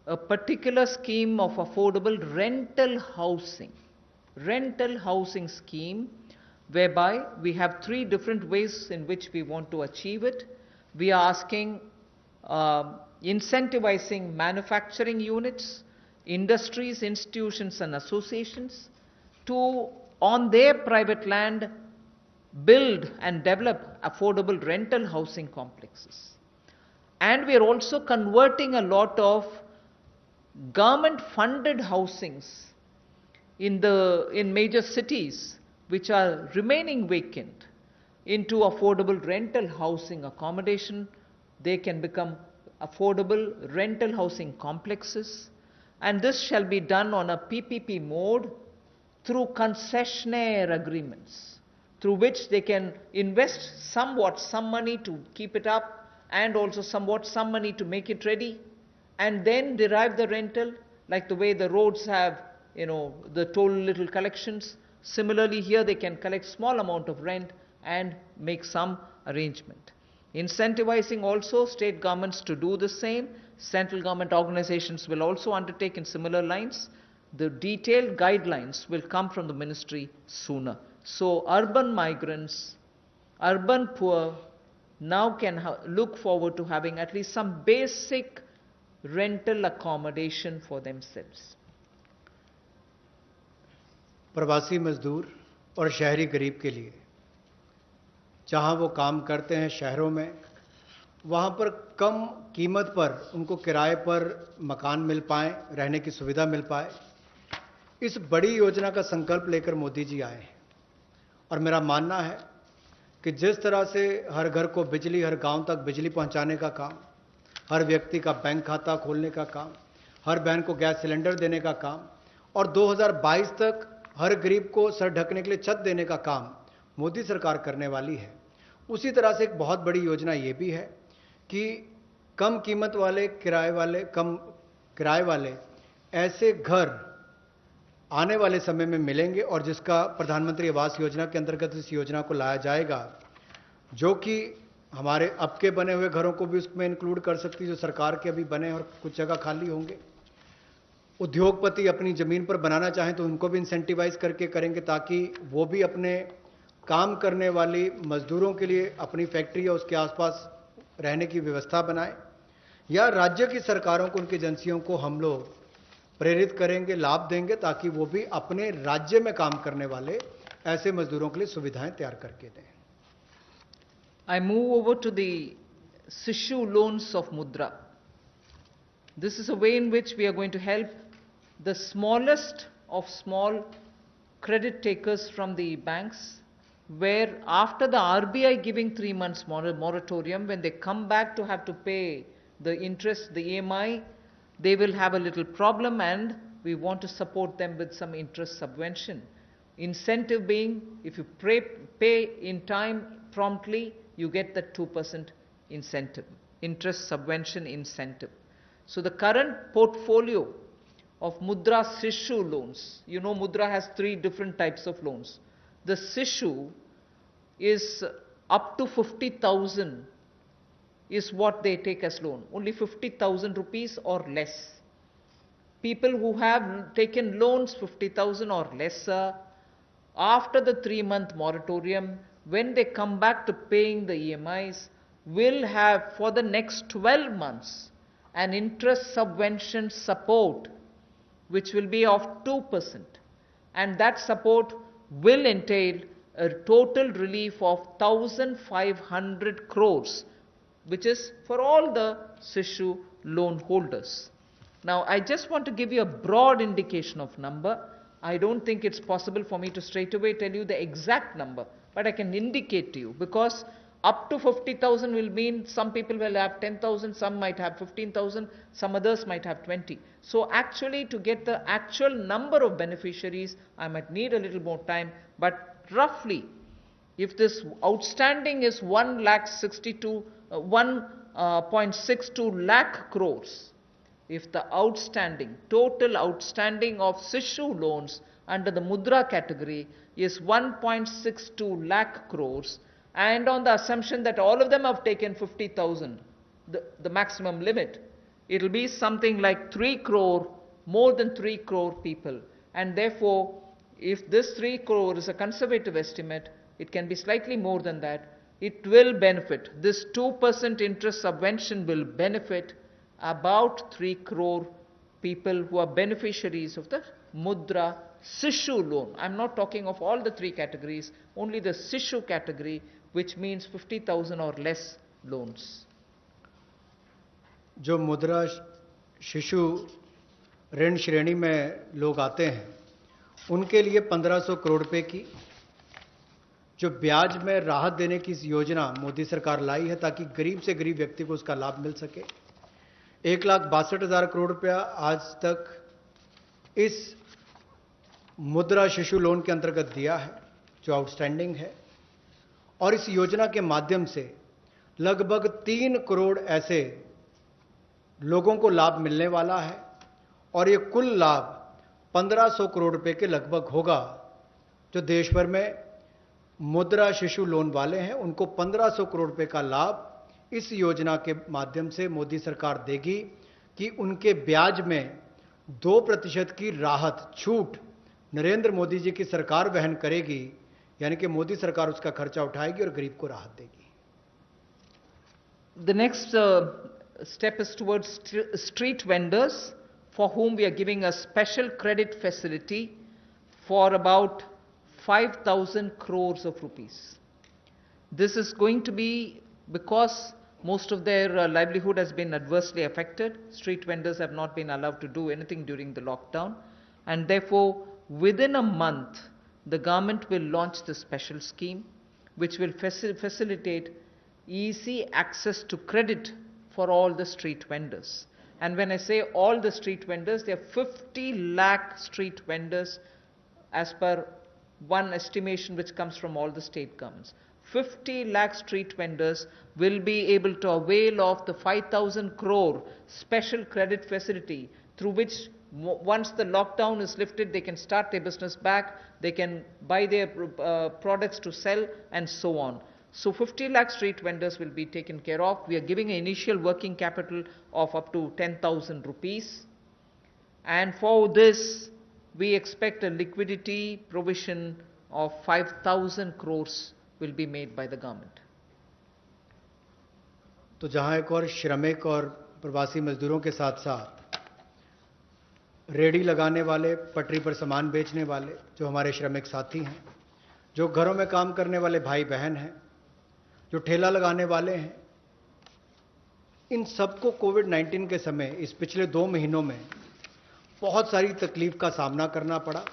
[SPEAKER 2] a particular scheme of affordable rental housing scheme, whereby we have three different ways in which we want to achieve it. We are asking incentivizing manufacturing units, industries, institutions and associations to, on their private land, build and develop affordable rental housing complexes. And we are also converting a lot of government funded housings in major cities which are remaining vacant into affordable rental housing accommodation. They can become affordable rental housing complexes, and this shall be done on a PPP mode through concessionaire agreements, through which they can invest somewhat some money to keep it up and also somewhat some money to make it ready, and then derive the rental, like the way the roads have, the toll little collections. Similarly, here they can collect small amount of rent and make some arrangement. Incentivizing also state governments to do the same. Central government organizations will also undertake in similar lines. The detailed guidelines will come from the ministry sooner. So urban migrants, urban poor now can look forward to having at least some basic rental accommodation for themselves.
[SPEAKER 3] प्रवासी मजदूर और शहरी गरीब के लिए जहां वो काम करते हैं शहरों में, वहां पर कम कीमत पर उनको किराए पर मकान मिल पाए, रहने की सुविधा मिल पाए, इस बड़ी योजना का संकल्प लेकर मोदी जी आए हैं। और मेरा मानना है कि जिस तरह से हर घर को बिजली, हर गांव तक बिजली पहुंचाने का काम, हर व्यक्ति का बैंक खाता खोलने का काम, हर बहन को गैस सिलेंडर देने का काम, और 2022 तक हर गरीब को सर ढकने के लिए छत देने का काम मोदी सरकार करने वाली है, उसी तरह से एक बहुत बड़ी योजना ये भी है कि कम कीमत वाले, कम किराए वाले ऐसे घर आने वाले समय में मिलेंगे, और जिसका प्रधानमंत्री आवास योजना के अंतर्गत इस योजना को लाया जाएगा, जो कि हमारे अब के बने हुए घरों को भी उसमें इंक्लूड कर सकती है, जो सरकार के अभी बने और कुछ जगह खाली होंगे। उद्योगपति अपनी जमीन पर बनाना चाहें तो उनको भी इंसेंटिवाइज करके करेंगे, ताकि वो भी अपने काम करने वाली मजदूरों के लिए अपनी फैक्ट्री या उसके आसपास रहने की व्यवस्था बनाएं, या राज्य की सरकारों को, उनकी एजेंसियों को हम लोग प्रेरित करेंगे, लाभ देंगे, ताकि वो भी अपने राज्य में काम करने वाले ऐसे मजदूरों के लिए सुविधाएं तैयार करके दें।
[SPEAKER 2] I move over to the Sishu loans of Mudra. This is a way in which we are going to help the smallest of small credit takers from the banks, where after the RBI giving 3 months moratorium, when they come back to have to pay the interest, the EMI, they will have a little problem, and we want to support them with some interest subvention. Incentive being, if you pay in time promptly, you get the 2% incentive, interest subvention incentive. So the current portfolio of Mudra Sishu loans, Mudra has 3 different types of loans. The Sishu is up to 50,000 is what they take as loan, only 50,000 rupees or less. People who have taken loans 50,000 or lesser, after the 3-month moratorium, when they come back to paying the EMIs, will have for the next 12 months an interest subvention support which will be of 2%, and that support will entail a total relief of 1,500 crores, which is for all the Sishu loan holders. Now, I just want to give you a broad indication of number. I don't think it's possible for me to straight away tell you the exact number, but I can indicate to you, because up to 50,000 will mean some people will have 10,000, some might have 15,000, some others might have 20. So actually, to get the actual number of beneficiaries, I might need a little more time, but roughly if this outstanding is 1.62 lakh crores, if the total outstanding of Sishu loans under the Mudra category is 1.62 lakh crores, and on the assumption that all of them have taken 50,000, the maximum limit, it will be something like 3 crore, more than 3 crore people. And therefore, if this 3 crore is a conservative estimate, it can be slightly more than that. It will benefit. This 2% interest subvention will benefit about 3 crore people who are beneficiaries of the Mudra Sishu loan. I'm not talking of all the 3 categories, only the Sishu category, which means 50,000 or less loans.
[SPEAKER 3] जो मुद्रा शिशु ऋण श्रेणी में लोग आते हैं, उनके लिए 1500 करोड़ रुपए की जो ब्याज में राहत देने की योजना मोदी सरकार लाई है, ताकि गरीब से गरीब व्यक्ति को उसका लाभ मिल सके। 1,62,000 करोड़ रुपया आज तक इस मुद्रा शिशु लोन के अंतर्गत दिया है, जो आउटस्टैंडिंग है, और इस योजना के माध्यम से लगभग 3 करोड़ ऐसे लोगों को लाभ मिलने वाला है, और ये कुल लाभ 1500 करोड़ रुपए के लगभग होगा। जो देश भर में मुद्रा शिशु लोन वाले हैं, उनको 1500 करोड़ रुपए का लाभ इस योजना के माध्यम से मोदी सरकार देगी कि उनके ब्याज में 2% की राहत, छूट नरेंद्र मोदी जी की सरकार वहन करेगी, यानी कि मोदी सरकार उसका खर्चा उठाएगी और गरीब को राहत देगी।
[SPEAKER 2] The next step is towards street vendors, for whom we are giving a special credit facility for about 5,000 crores of rupees. This is going to be because most of their livelihood has been adversely affected. Street vendors have not been allowed to do anything during the lockdown, and therefore within a month the government will launch this special scheme, which will facilitate easy access to credit for all the street vendors. And when I say all the street vendors, there are 50 lakh street vendors as per one estimation which comes from all the state governments. 50 lakh street vendors will be able to avail of the 5,000 crore special credit facility, through which once the lockdown is lifted, they can start their business back, they can buy their products to sell, and so on. So 50 lakh street vendors will be taken care of. We are giving an initial working capital of up to 10,000 rupees. And for this, we expect a liquidity provision of 5,000 crores will be made by the government.
[SPEAKER 3] तो जहां एक और श्रमिक और प्रवासी मजदूरों के साथ साथ रेडी लगाने वाले, पटरी पर सामान बेचने वाले जो हमारे श्रमिक साथी हैं, जो घरों में काम करने वाले भाई बहन हैं, जो ठेला लगाने वाले हैं, इन सबको कोविड-19 के समय इस पिछले 2 महीनों में बहुत सारी तकलीफ का सामना करना पड़ा,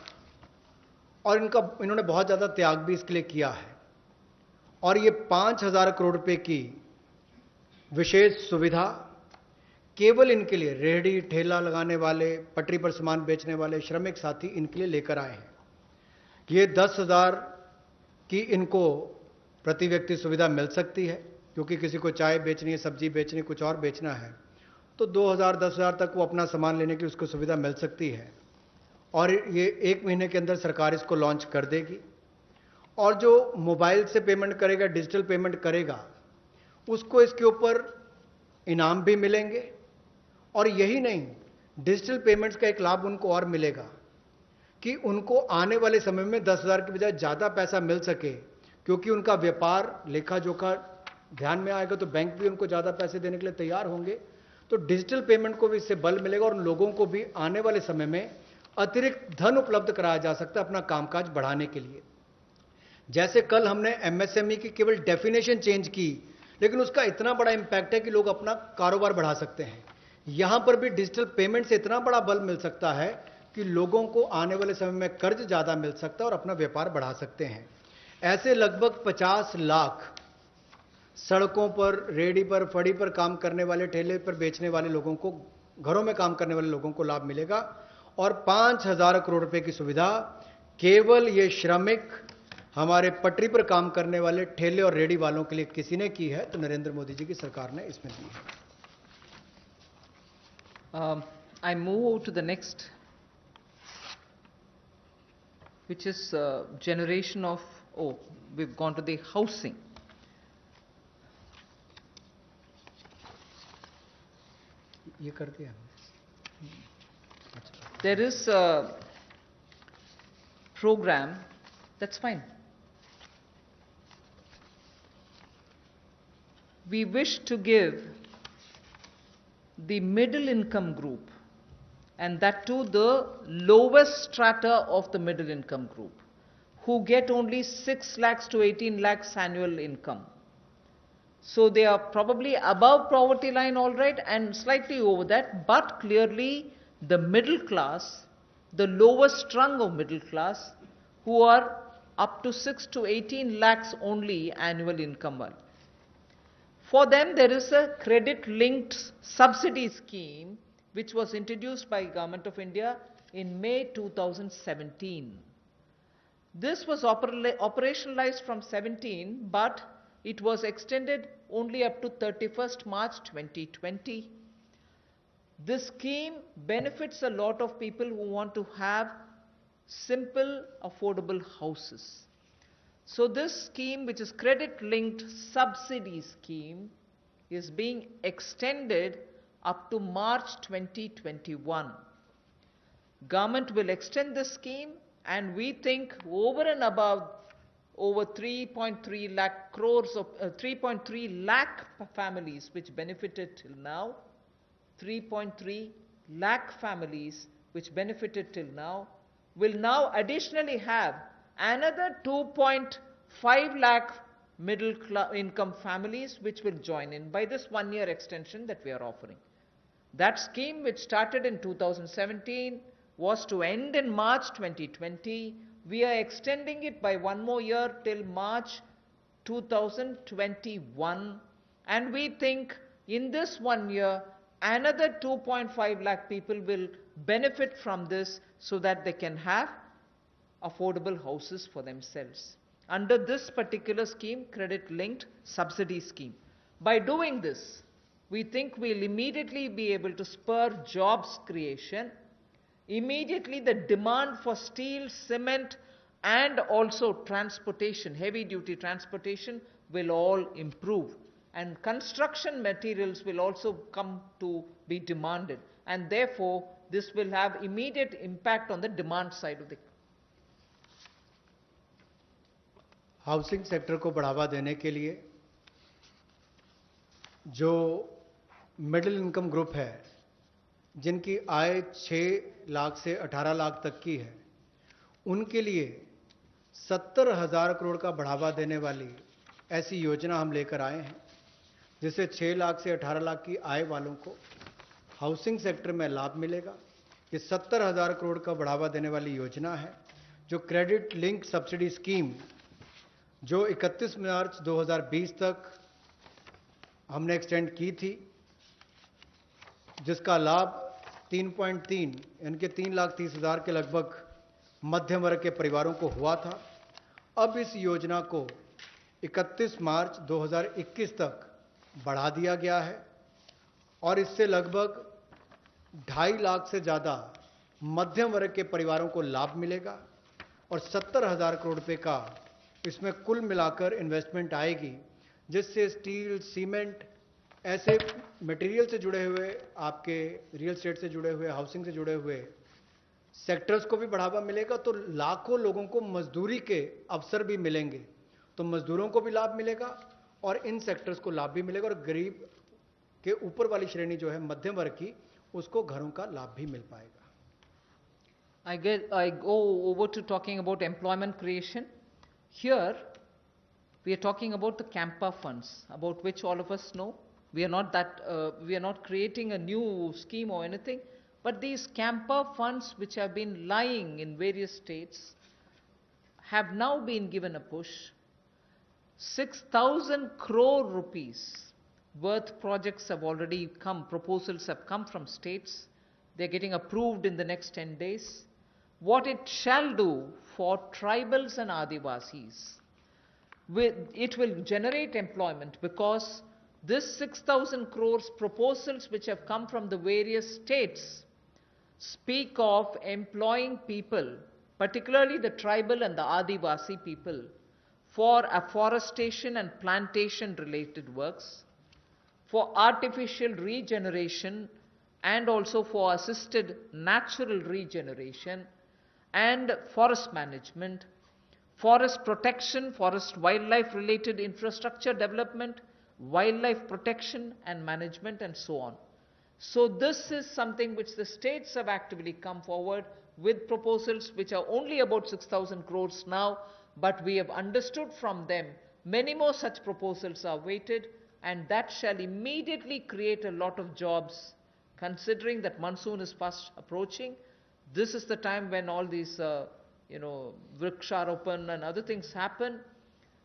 [SPEAKER 3] और इन्होंने बहुत ज़्यादा त्याग भी इसके लिए किया है। और ये 5,000 करोड़ रुपए की विशेष सुविधा केवल इनके लिए, रेहड़ी ठेला लगाने वाले, पटरी पर सामान बेचने वाले श्रमिक साथी, इनके लिए लेकर आए हैं। ये 10,000 की इनको प्रति व्यक्ति सुविधा मिल सकती है, क्योंकि किसी को चाय बेचनी है, सब्जी बेचनी है, कुछ और बेचना है, तो 2,000 10,000 तक वो अपना सामान लेने की उसको सुविधा मिल सकती है। और ये 1 महीने के अंदर सरकार इसको लॉन्च कर देगी। और जो मोबाइल से पेमेंट करेगा, डिजिटल पेमेंट करेगा, उसको इसके ऊपर इनाम भी मिलेंगे। और यही नहीं, डिजिटल पेमेंट्स का एक लाभ उनको और मिलेगा कि उनको आने वाले समय में 10,000 की बजाय ज़्यादा पैसा मिल सके, क्योंकि उनका व्यापार लेखा जोखा ध्यान में आएगा, तो बैंक भी उनको ज़्यादा पैसे देने के लिए तैयार होंगे। तो डिजिटल पेमेंट को भी इससे बल मिलेगा, और उन लोगों को भी आने वाले समय में अतिरिक्त धन उपलब्ध कराया जा सकता है अपना कामकाज बढ़ाने के लिए। जैसे कल हमने एमएसएमई की केवल डेफिनेशन चेंज की, लेकिन उसका इतना बड़ा इंपैक्ट है कि लोग अपना कारोबार बढ़ा सकते हैं। यहां पर भी डिजिटल पेमेंट से इतना बड़ा बल मिल सकता है कि लोगों को आने वाले समय में कर्ज ज़्यादा मिल सकता है और अपना व्यापार बढ़ा सकते हैं। ऐसे लगभग 50 लाख सड़कों पर, रेहड़ी पर, फड़ी पर काम करने वाले, ठेले पर बेचने वाले लोगों को, घरों में काम करने वाले लोगों को लाभ मिलेगा। और 5,000 करोड़ रुपए की सुविधा केवल ये श्रमिक, हमारे पटरी पर काम करने वाले ठेले और रेडी वालों के लिए किसी ने की है तो नरेंद्र मोदी जी की सरकार ने इसमें दी है।
[SPEAKER 2] I move over to the next, which is generation of, we've gone to the housing.
[SPEAKER 3] ये कर दिया।
[SPEAKER 2] There is a program, that's fine. We wish to give the middle income group, and that too the lowest strata of the middle income group, who get only 6 lakhs to 18 lakhs annual income. So they are probably above poverty line, all right, and slightly over that, but clearly the middle class, the lowest rung of middle class, who are up to 6 to 18 lakhs only annual income. For them, there is a credit-linked subsidy scheme which was introduced by Government of India in May 2017. This was operationalized from 17, but it was extended only up to 31st March 2020. This scheme benefits a lot of people who want to have simple, affordable houses. So this scheme, which is credit-linked subsidy scheme, is being extended up to March 2021. Government will extend this scheme, and we think over and above over 3.3 lakh crores of 3.3 lakh families which benefited till now, 3.3 lakh families which benefited till now will now additionally have another 2.5 lakh middle income families which will join in by this 1-year extension that we are offering. That scheme, which started in 2017, was to end in March 2020. We are extending it by 1 more year till March 2021, and we think in this 1 year another 2.5 lakh people will benefit from this so that they can have affordable houses for themselves under this particular scheme, credit-linked subsidy scheme. By doing this, we think we'll immediately be able to spur jobs creation. Immediately the demand for steel, cement, and also transportation, heavy-duty transportation, will all improve. And construction materials will also come to be demanded. And therefore, this will have immediate impact on the demand side of the
[SPEAKER 3] housing sector को बढ़ावा देने के लिए जो middle income group है, जिनकी आय 6 लाख से 18 लाख तक की है, उनके लिए 70,000 करोड़ का बढ़ावा देने वाली ऐसी योजना हम लेकर आए हैं, जिससे 6 लाख से 18 लाख की आय वालों को हाउसिंग सेक्टर में लाभ मिलेगा। ये 70,000 करोड़ का बढ़ावा देने वाली योजना है, जो क्रेडिट लिंक सब्सिडी स्कीम, जो 31 मार्च 2020 तक हमने एक्सटेंड की थी, जिसका लाभ 3.3 यानी कि 3,30,000 के लगभग मध्यम वर्ग के परिवारों को हुआ था। अब इस योजना को 31 मार्च 2021 तक बढ़ा दिया गया है और इससे लगभग 2.5 लाख से ज़्यादा मध्यम वर्ग के परिवारों को लाभ मिलेगा और 70,000 करोड़ रुपए का इसमें कुल मिलाकर इन्वेस्टमेंट आएगी, जिससे स्टील, सीमेंट, ऐसे मटेरियल से जुड़े हुए, आपके रियल एस्टेट से जुड़े हुए, हाउसिंग से जुड़े हुए सेक्टर्स को भी बढ़ावा मिलेगा। तो लाखों लोगों को मजदूरी के अवसर भी मिलेंगे, तो मजदूरों को भी लाभ मिलेगा और इन सेक्टर्स को लाभ भी मिलेगा, और गरीब के ऊपर वाली श्रेणी जो है मध्यम वर्ग की, उसको घरों का लाभ भी मिल पाएगा।
[SPEAKER 2] I go over to talking about employment creation. Here, we are talking about the Campa funds, about which all of us know. We are not creating a new scheme or anything, but these Campa funds, which have been lying in various states, have now been given a push. 6,000 crore rupees worth projects have already come, proposals have come from states. They're getting approved in the next 10 days. what it shall do for tribals and Adivasis. It will generate employment because this 6,000 crores proposals which have come from the various states speak of employing people, particularly the tribal and the Adivasi people, for afforestation and plantation related works, for artificial regeneration and also for assisted natural regeneration and forest management, forest protection, forest wildlife related infrastructure development, wildlife protection and management, and so on. So this is something which the states have actively come forward with proposals which are only about 6,000 crores now, but we have understood from them many more such proposals are waited, and that shall immediately create a lot of jobs. Considering that monsoon is fast approaching, this is the time when all these Vriksharopan and other things happen,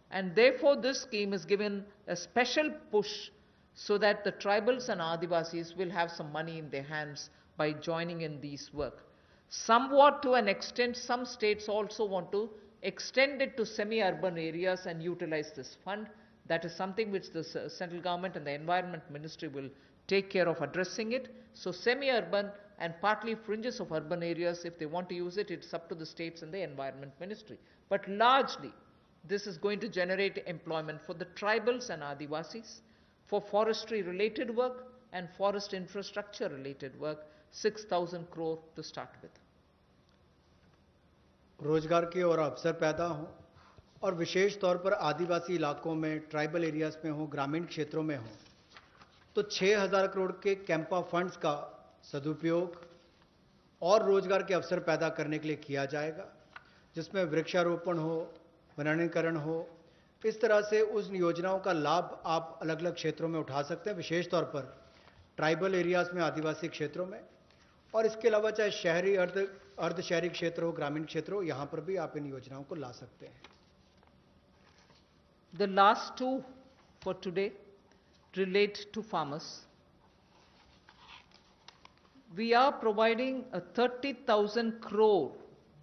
[SPEAKER 2] and therefore this scheme is given a special push so that the tribals and Adivasis will have some money in their hands by joining in these work. Somewhat to an extent, some states also want to extend it to semi-urban areas and utilize this fund. That is something which the central government and the Environment Ministry will take care of addressing it. So semi-urban and partly fringes of urban areas, if they want to use it, it's up to the states and the Environment Ministry. But largely, this is going to generate employment for the tribals and Adivasis, for forestry related work and forest infrastructure related work, 6,000 crore to start with.
[SPEAKER 3] रोजगार के और अवसर पैदा हों और विशेष तौर पर आदिवासी इलाकों में, ट्राइबल एरियाज में हो, ग्रामीण क्षेत्रों में हो, तो 6,000 करोड़ के कैंपा फंड्स का सदुपयोग और रोजगार के अवसर पैदा करने के लिए किया जाएगा, जिसमें वृक्षारोपण हो, वनीकरण हो। इस तरह से उस योजनाओं का लाभ आप अलग अलग क्षेत्रों में उठा सकते हैं, विशेष तौर पर ट्राइबल एरियाज में, आदिवासी क्षेत्रों में, और इसके अलावा चाहे शहरी अर्ध शहरी क्षेत्र हो, ग्रामीण क्षेत्र हो, यहां पर भी आप इन योजनाओं को ला सकते हैं।
[SPEAKER 2] The last two for today relate to farmers. We are providing a 30,000 crore,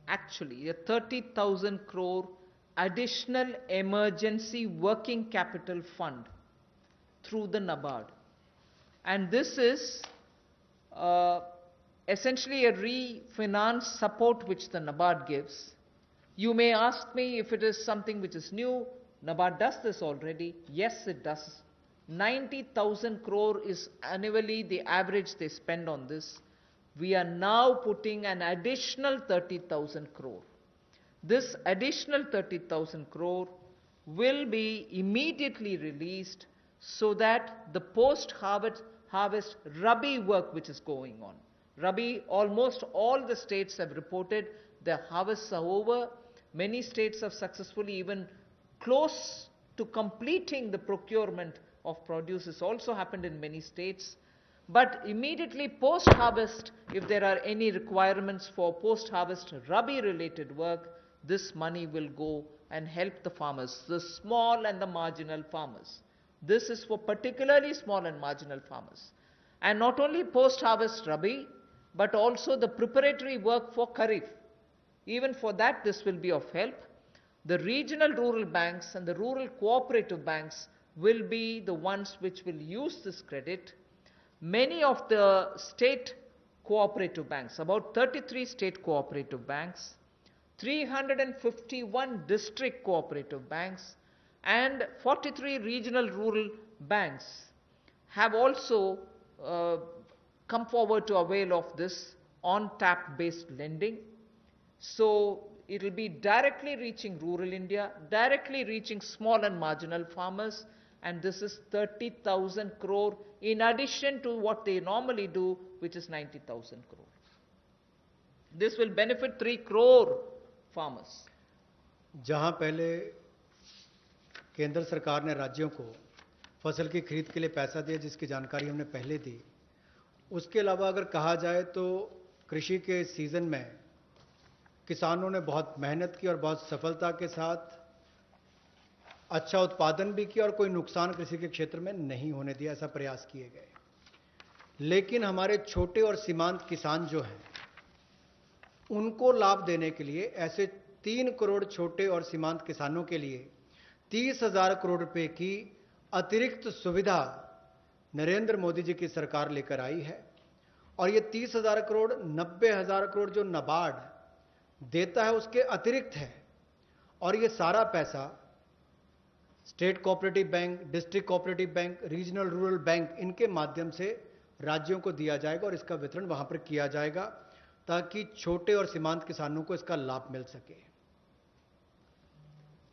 [SPEAKER 2] actually a 30,000 crore additional emergency working capital fund through the NABARD. And this is essentially a refinance support which the NABARD gives. You may ask me if it is something which is new. NABARD does this already. Yes, it does. 90,000 crore is annually the average they spend on this. We are now putting an additional 30,000 crore. This additional 30,000 crore will be immediately released so that the post-harvest Rabi work which is going on. Rabi, almost all the states have reported their harvests are over. Many states have successfully even close to completing the procurement of produce. This also happened in many states. But immediately post-harvest, if there are any requirements for post-harvest Rabi related work, this money will go and help the farmers, the small and the marginal farmers. This is for particularly small and marginal farmers. And not only post-harvest Rabi, but also the preparatory work for Kharif. Even for that, this will be of help. The regional rural banks and the rural cooperative banks will be the ones which will use this credit. Many of the state cooperative banks, about 33 state cooperative banks, 351 district cooperative banks, and 43 regional rural banks have also come forward to avail of this on-tap based lending. So it will be directly reaching rural India, directly reaching small and marginal farmers, and this is 30,000 crore in addition to what they normally do, which is 90,000 crore. This will benefit 3 crore farmers.
[SPEAKER 3] जहां पहले केंद्र सरकार ने राज्यों को फसल की खरीद के लिए पैसा दिया, जिसकी जानकारी हमने पहले दी, उसके अलावा अगर कहा जाए तो कृषि के सीजन में किसानों ने बहुत मेहनत की और बहुत सफलता के साथ अच्छा उत्पादन भी किया और कोई नुकसान कृषि के क्षेत्र में नहीं होने दिया, ऐसा प्रयास किए गए। लेकिन हमारे छोटे और सीमांत किसान जो हैं, उनको लाभ देने के लिए ऐसे 3 करोड़ छोटे और सीमांत किसानों के लिए 30,000 करोड़ रुपए की अतिरिक्त सुविधा नरेंद्र मोदी जी की सरकार लेकर आई है। और ये 30,000 करोड़ 90,000 करोड़ जो नाबार्ड देता है उसके अतिरिक्त है। और ये सारा पैसा state cooperative bank, district cooperative bank, regional rural bank, इनके माध्यम से राज्यों को दिया जाएगा और इसका वितरण वहां पर किया जाएगा ताकि छोटे और सीमांत किसानों को इसका लाभ मिल सके।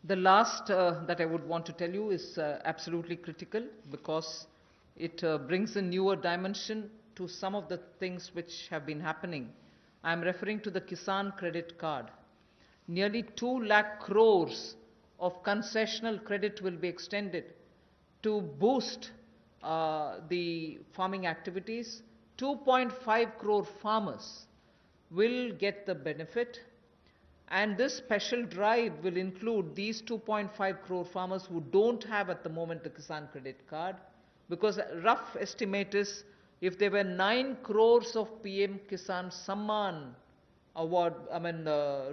[SPEAKER 2] The last that I would want to tell you is absolutely critical because it brings a newer dimension to some of the things which have been happening. I am referring to the Kisan Credit Card. Nearly 2 lakh crores of concessional credit will be extended to boost the farming activities. 2.5 crore farmers will get the benefit, and this special drive will include these 2.5 crore farmers who don't have at the moment the Kisan Credit Card, because a rough estimate is if there were 9 crores of PM Kisan Samman award,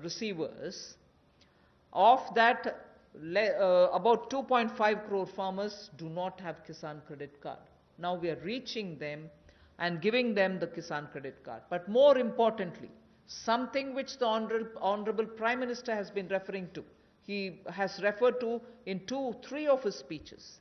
[SPEAKER 2] receivers, of that about 2.5 crore farmers do not have Kisan Credit Card. Now we are reaching them and giving them the Kisan Credit Card. But more importantly, something which the Honorable Prime Minister has been referring to, he has referred to in 2-3 of his speeches,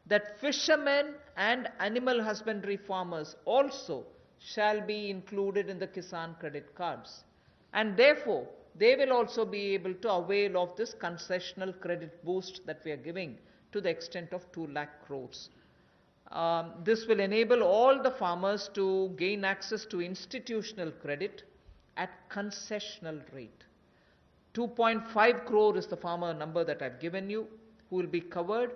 [SPEAKER 2] that fishermen and animal husbandry farmers also shall be included in the Kisan Credit Cards. And therefore, they will also be able to avail of this concessional credit boost that we are giving to the extent of 2 lakh crores. This will enable all the farmers to gain access to institutional credit at concessional rate. 2.5 crore is the farmer number that I've given you, who will be covered.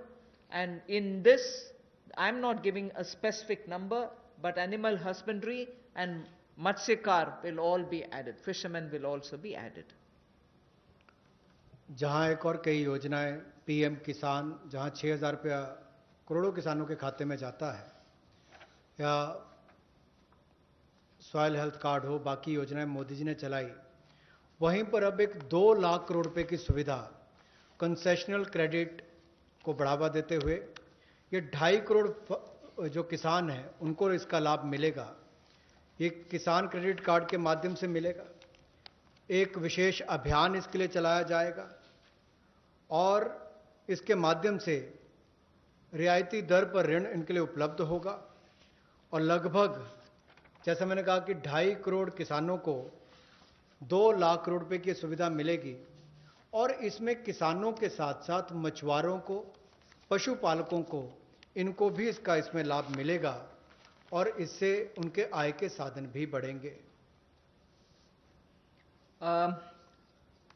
[SPEAKER 2] And in this, I'm not giving a specific number, but animal husbandry and Matsyakar will all be added. Fishermen will also be added.
[SPEAKER 3] जहां एक और कई योजनाएं PM किसान, जहां 6,000 रुपया करोड़ों किसानों के खाते में जाता है, या सॉइल हेल्थ कार्ड हो, बाकी योजनाएं मोदी जी ने चलाई, वहीं पर अब एक 2 लाख करोड़ रुपए की सुविधा कंसेशनल क्रेडिट को बढ़ावा देते हुए ये 2.5 करोड़ जो किसान हैं उनको इसका लाभ मिलेगा। ये किसान क्रेडिट कार्ड के माध्यम से मिलेगा। एक विशेष अभियान इसके लिए चलाया जाएगा और इसके माध्यम से रियायती दर पर ऋण इनके लिए उपलब्ध होगा। और लगभग, जैसा मैंने कहा कि 2.5 करोड़ किसानों को 2 लाख करोड़ रुपए की सुविधा मिलेगी। और इसमें किसानों के साथ साथ मछुआरों को, पशुपालकों को, इनको भी इसमें लाभ मिलेगा और इससे उनके आय के साधन भी बढ़ेंगे।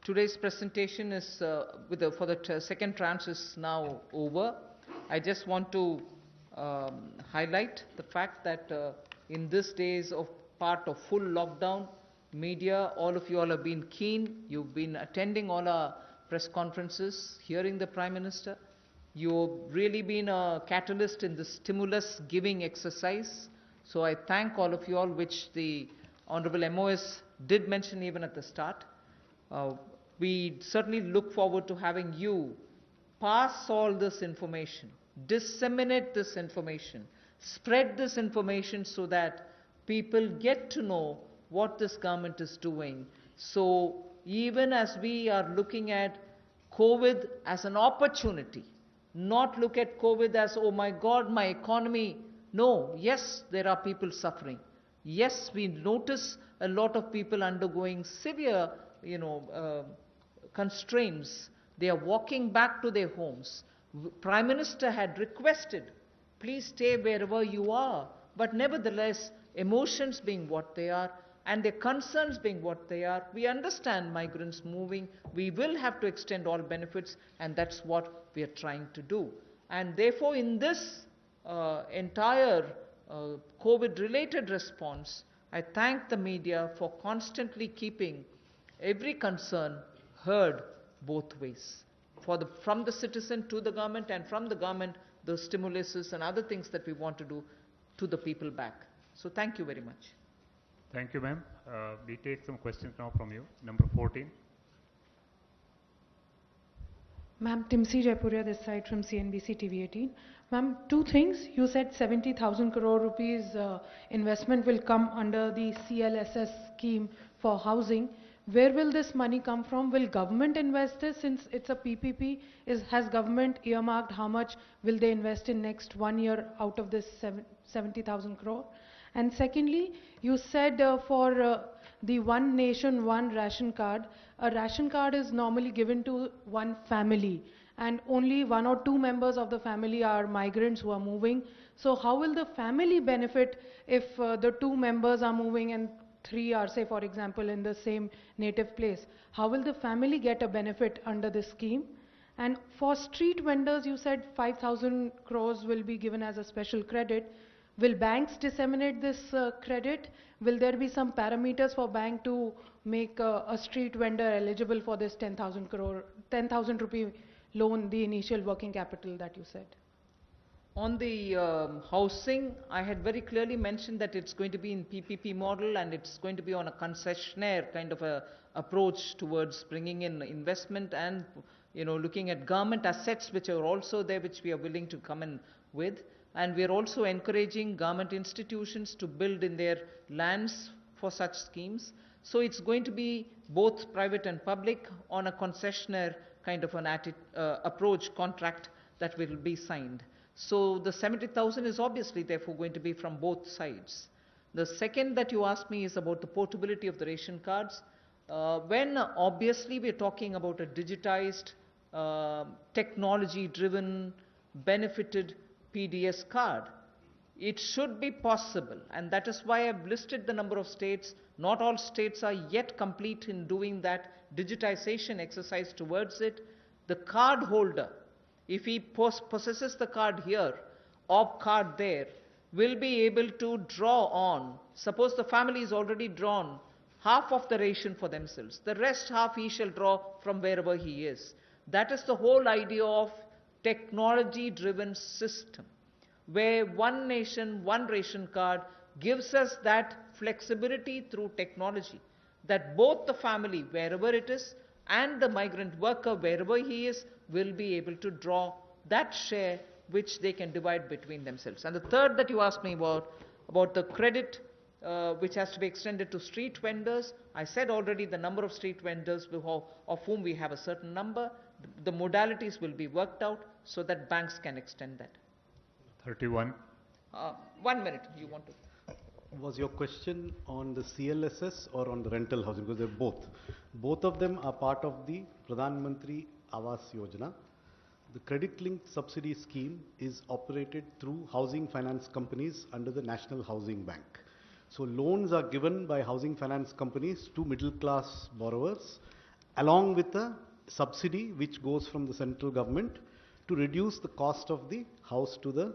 [SPEAKER 2] Today's presentation is for the second tranche is now over. I just want to highlight the fact that in these days of part of full lockdown, media, all of you all have been keen. You've been attending all our press conferences, hearing the Prime Minister. You've really been a catalyst in the stimulus giving exercise. So I thank all of you all, which the Honorable MOS did mention even at the start. We certainly look forward to having you pass all this information, disseminate this information, spread this information so that people get to know what this government is doing. So even as we are looking at COVID as an opportunity, not look at COVID as, oh my God, my economy. No, yes, there are people suffering. Yes, we notice a lot of people undergoing severe, constraints. They are walking back to their homes. Prime Minister had requested, please stay wherever you are. But nevertheless, emotions being what they are, and their concerns being what they are, we understand migrants moving. We will have to extend all benefits, and that's what we are trying to do. And therefore, in this entire COVID-related response, I thank the media for constantly keeping every concern heard both ways, from the citizen to the government, and from the government, the stimuluses and other things that we want to do to the people back. So thank you very much.
[SPEAKER 1] Thank you, ma'am. We take some questions now from you. Number 14.
[SPEAKER 4] Ma'am, Timsi Jaipuria this side from CNBC TV18. Ma'am, two things. You said 70,000 crore rupees investment will come under the CLSS scheme for housing. Where will this money come from? Will government invest this since it's a PPP? Has government earmarked how much will they invest in next 1 year out of this 70,000 crore? And secondly, you said for the one nation, one ration card, a ration card is normally given to one family and only one or two members of the family are migrants who are moving. So how will the family benefit if the two members are moving and three are, say, for example, in the same native place? How will the family get a benefit under this scheme? And for street vendors, you said 5,000 crores will be given as a special credit. Will banks disseminate this credit? Will there be some parameters for bank to make a street vendor eligible for this 10,000 rupee loan, the initial working capital that you said?
[SPEAKER 2] On the housing, I had very clearly mentioned that it's going to be in PPP model and it's going to be on a concessionaire kind of a approach towards bringing in investment and looking at government assets which are also there, which we are willing to come in with. And we are also encouraging government institutions to build in their lands for such schemes. So it's going to be both private and public on a concessionaire kind of an approach contract that will be signed. So the 70,000 is obviously therefore going to be from both sides. The second that you asked me is about the portability of the ration cards. When obviously we're talking about a digitized, technology-driven, benefited PDS card, it should be possible, and that is why I've listed the number of states. Not all states are yet complete in doing that digitization exercise towards it. The card holder, if he possesses the card here or card there, will be able to draw on, suppose the family is already drawn half of the ration for themselves, the rest half he shall draw from wherever he is. That is the whole idea of technology-driven system, where one nation, one ration card gives us that flexibility through technology, that both the family, wherever it is, and the migrant worker, wherever he is, will be able to draw that share which they can divide between themselves. And the third that you asked me about the credit which has to be extended to street vendors, I said already the number of street vendors of whom we have a certain number. The modalities will be worked out so that banks can extend that.
[SPEAKER 1] 31.
[SPEAKER 2] 1 minute, you want to?
[SPEAKER 5] Was your question on the CLSS or on the rental housing? Because they're both. Both of them are part of the Pradhan Mantri Awas Yojana. The credit-linked subsidy scheme is operated through housing finance companies under the National Housing Bank. So loans are given by housing finance companies to middle-class borrowers along with a subsidy which goes from the central government to reduce the cost of the house to the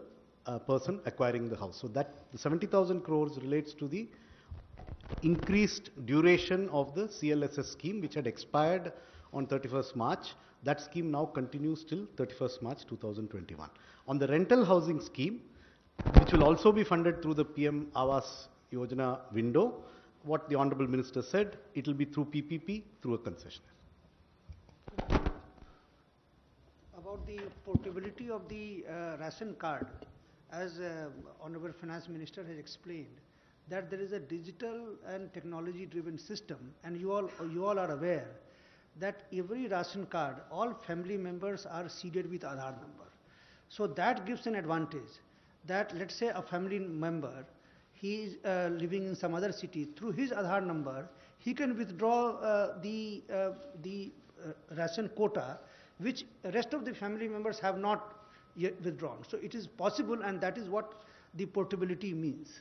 [SPEAKER 5] person acquiring the house. So that the 70,000 crores relates to the increased duration of the CLSS scheme which had expired on 31st March. That scheme now continues till 31st March 2021. On the rental housing scheme, which will also be funded through the PM Awas Yojana window, what the Honorable Minister said, it will be through PPP, through a concessionaire.
[SPEAKER 6] About the portability of the ration card, as Honorable Finance Minister has explained, that there is a digital and technology-driven system, and you all are aware that every ration card, all family members are seeded with Aadhaar number. So that gives an advantage that, let's say, a family member, he is living in some other city, through his Aadhaar number, he can withdraw the ration quota, which rest of the family members have not yet withdrawn. So it is possible, and that is what the portability means.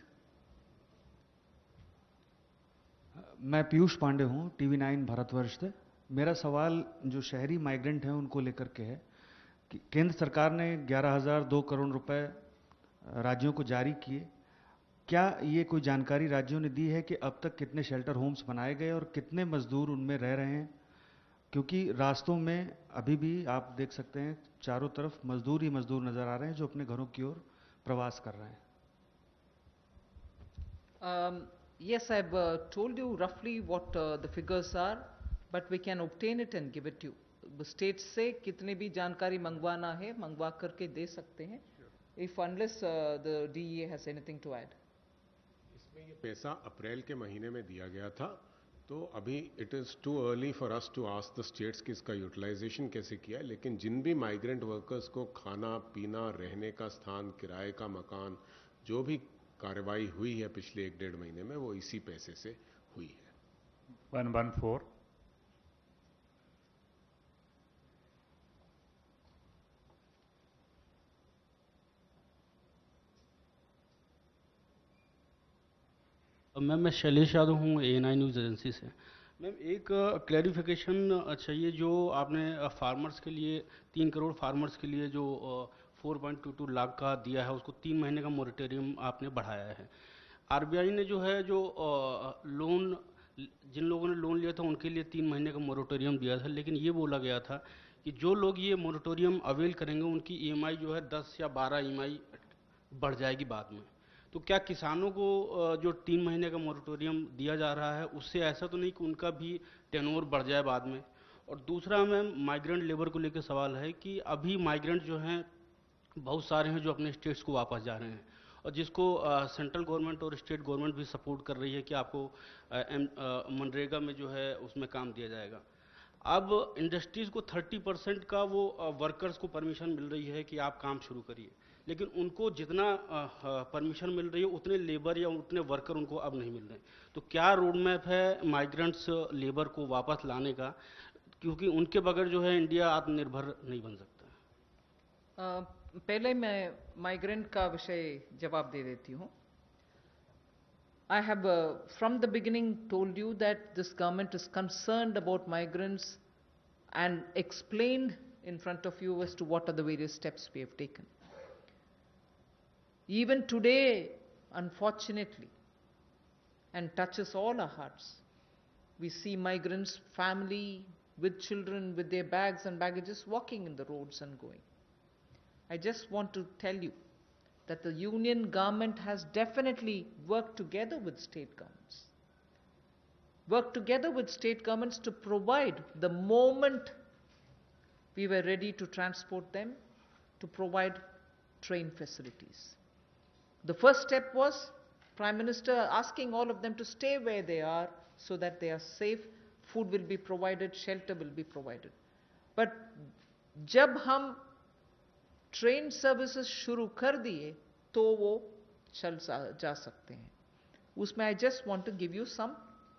[SPEAKER 7] मैं पीयूष पांडे हूँ, TV9 Bharatvarsh से। मेरा सवाल जो शहरी migrant हैं उनको लेकर के है कि केंद्र सरकार ने 11,002 करोड़ रुपए राज्यों को जारी किए। क्या ये कोई जानकारी राज्यों ने दी है कि अब तक कितने शेल्टर होम्स बनाए गए और कितने मजदूर उनमें रह रहे हैं? क्योंकि रास्तों में अभी भी आप देख सकते हैं चारों तरफ मजदूर ही मजदूर नजर आ रहे हैं जो अपने घरों की ओर प्रवास कर रहे हैं।
[SPEAKER 2] Yes, I've told you roughly what the figures are, but we can obtain it and give it to you. State से कितने भी जानकारी मंगवाना है मंगवा करके दे सकते हैं. If unless the DEA has anything to add.
[SPEAKER 8] इसमें ये पैसा अप्रैल के महीने में दिया गया था, तो अभी it is too early for us to ask the states कि इसका यूटिलाइजेशन कैसे किया है, लेकिन जिन भी माइग्रेंट वर्कर्स को खाना पीना रहने का स्थान किराए का मकान जो भी कार्रवाई हुई है पिछले 1-1.5 महीने में वो इसी पैसे से हुई है.
[SPEAKER 1] 114.
[SPEAKER 9] मैम मैं शैलेश यादव हूँ ANI न्यूज़ एजेंसी से. मैम एक क्लैरिफिकेशन चाहिए. जो आपने फार्मर्स के लिए 3 करोड़ फार्मर्स के लिए जो 4.22 लाख का दिया है उसको 3 महीने का मोरेटोरियम आपने बढ़ाया है. RBI ने जो है जो लोन जिन लोगों ने लोन लिया था उनके लिए 3 महीने का मोरेटोरियम दिया था, लेकिन ये बोला गया था कि जो लोग ये मोरेटोरियम अवेल करेंगे उनकी EMI जो है 10 या 12 EMI बढ़ जाएगी बाद में. तो क्या किसानों को जो 3 महीने का मोरेटोरियम दिया जा रहा है उससे ऐसा तो नहीं कि उनका भी टेन्योर बढ़ जाए बाद में? और दूसरा मैम माइग्रेंट लेबर को लेकर सवाल है कि अभी माइग्रेंट जो हैं बहुत सारे हैं जो अपने स्टेट्स को वापस जा रहे हैं और जिसको सेंट्रल गवर्नमेंट और स्टेट गवर्नमेंट भी सपोर्ट कर रही है कि आपको मनरेगा में जो है उसमें काम दिया जाएगा. अब इंडस्ट्रीज़ को 30% का वो वर्कर्स को परमिशन मिल रही है कि आप काम शुरू करिए, लेकिन उनको जितना परमिशन मिल रही है उतने लेबर या उतने वर्कर उनको अब नहीं मिल रहे. तो क्या रोड मैप है माइग्रेंट्स लेबर को वापस लाने का, क्योंकि उनके बगैर जो है इंडिया आत्मनिर्भर नहीं बन सकता.
[SPEAKER 2] पहले मैं माइग्रेंट का विषय जवाब दे देती हूँ. I have from the beginning told you that this government is concerned about migrants and explained in front of you as to what are the various steps we have taken. Even today, unfortunately, and touches all our hearts, we see migrants, family with children, with their bags and baggages walking in the roads and going. I just want to tell you that the union government has definitely worked together with state governments, to provide the moment we were ready to transport them, to provide train facilities. The first step was Prime Minister asking all of them to stay where they are so that they are safe, food will be provided, shelter will be provided. But जब हम train services शुरू कर दिए तो वो चल जा सकते हैं. उसमें I just want to give you some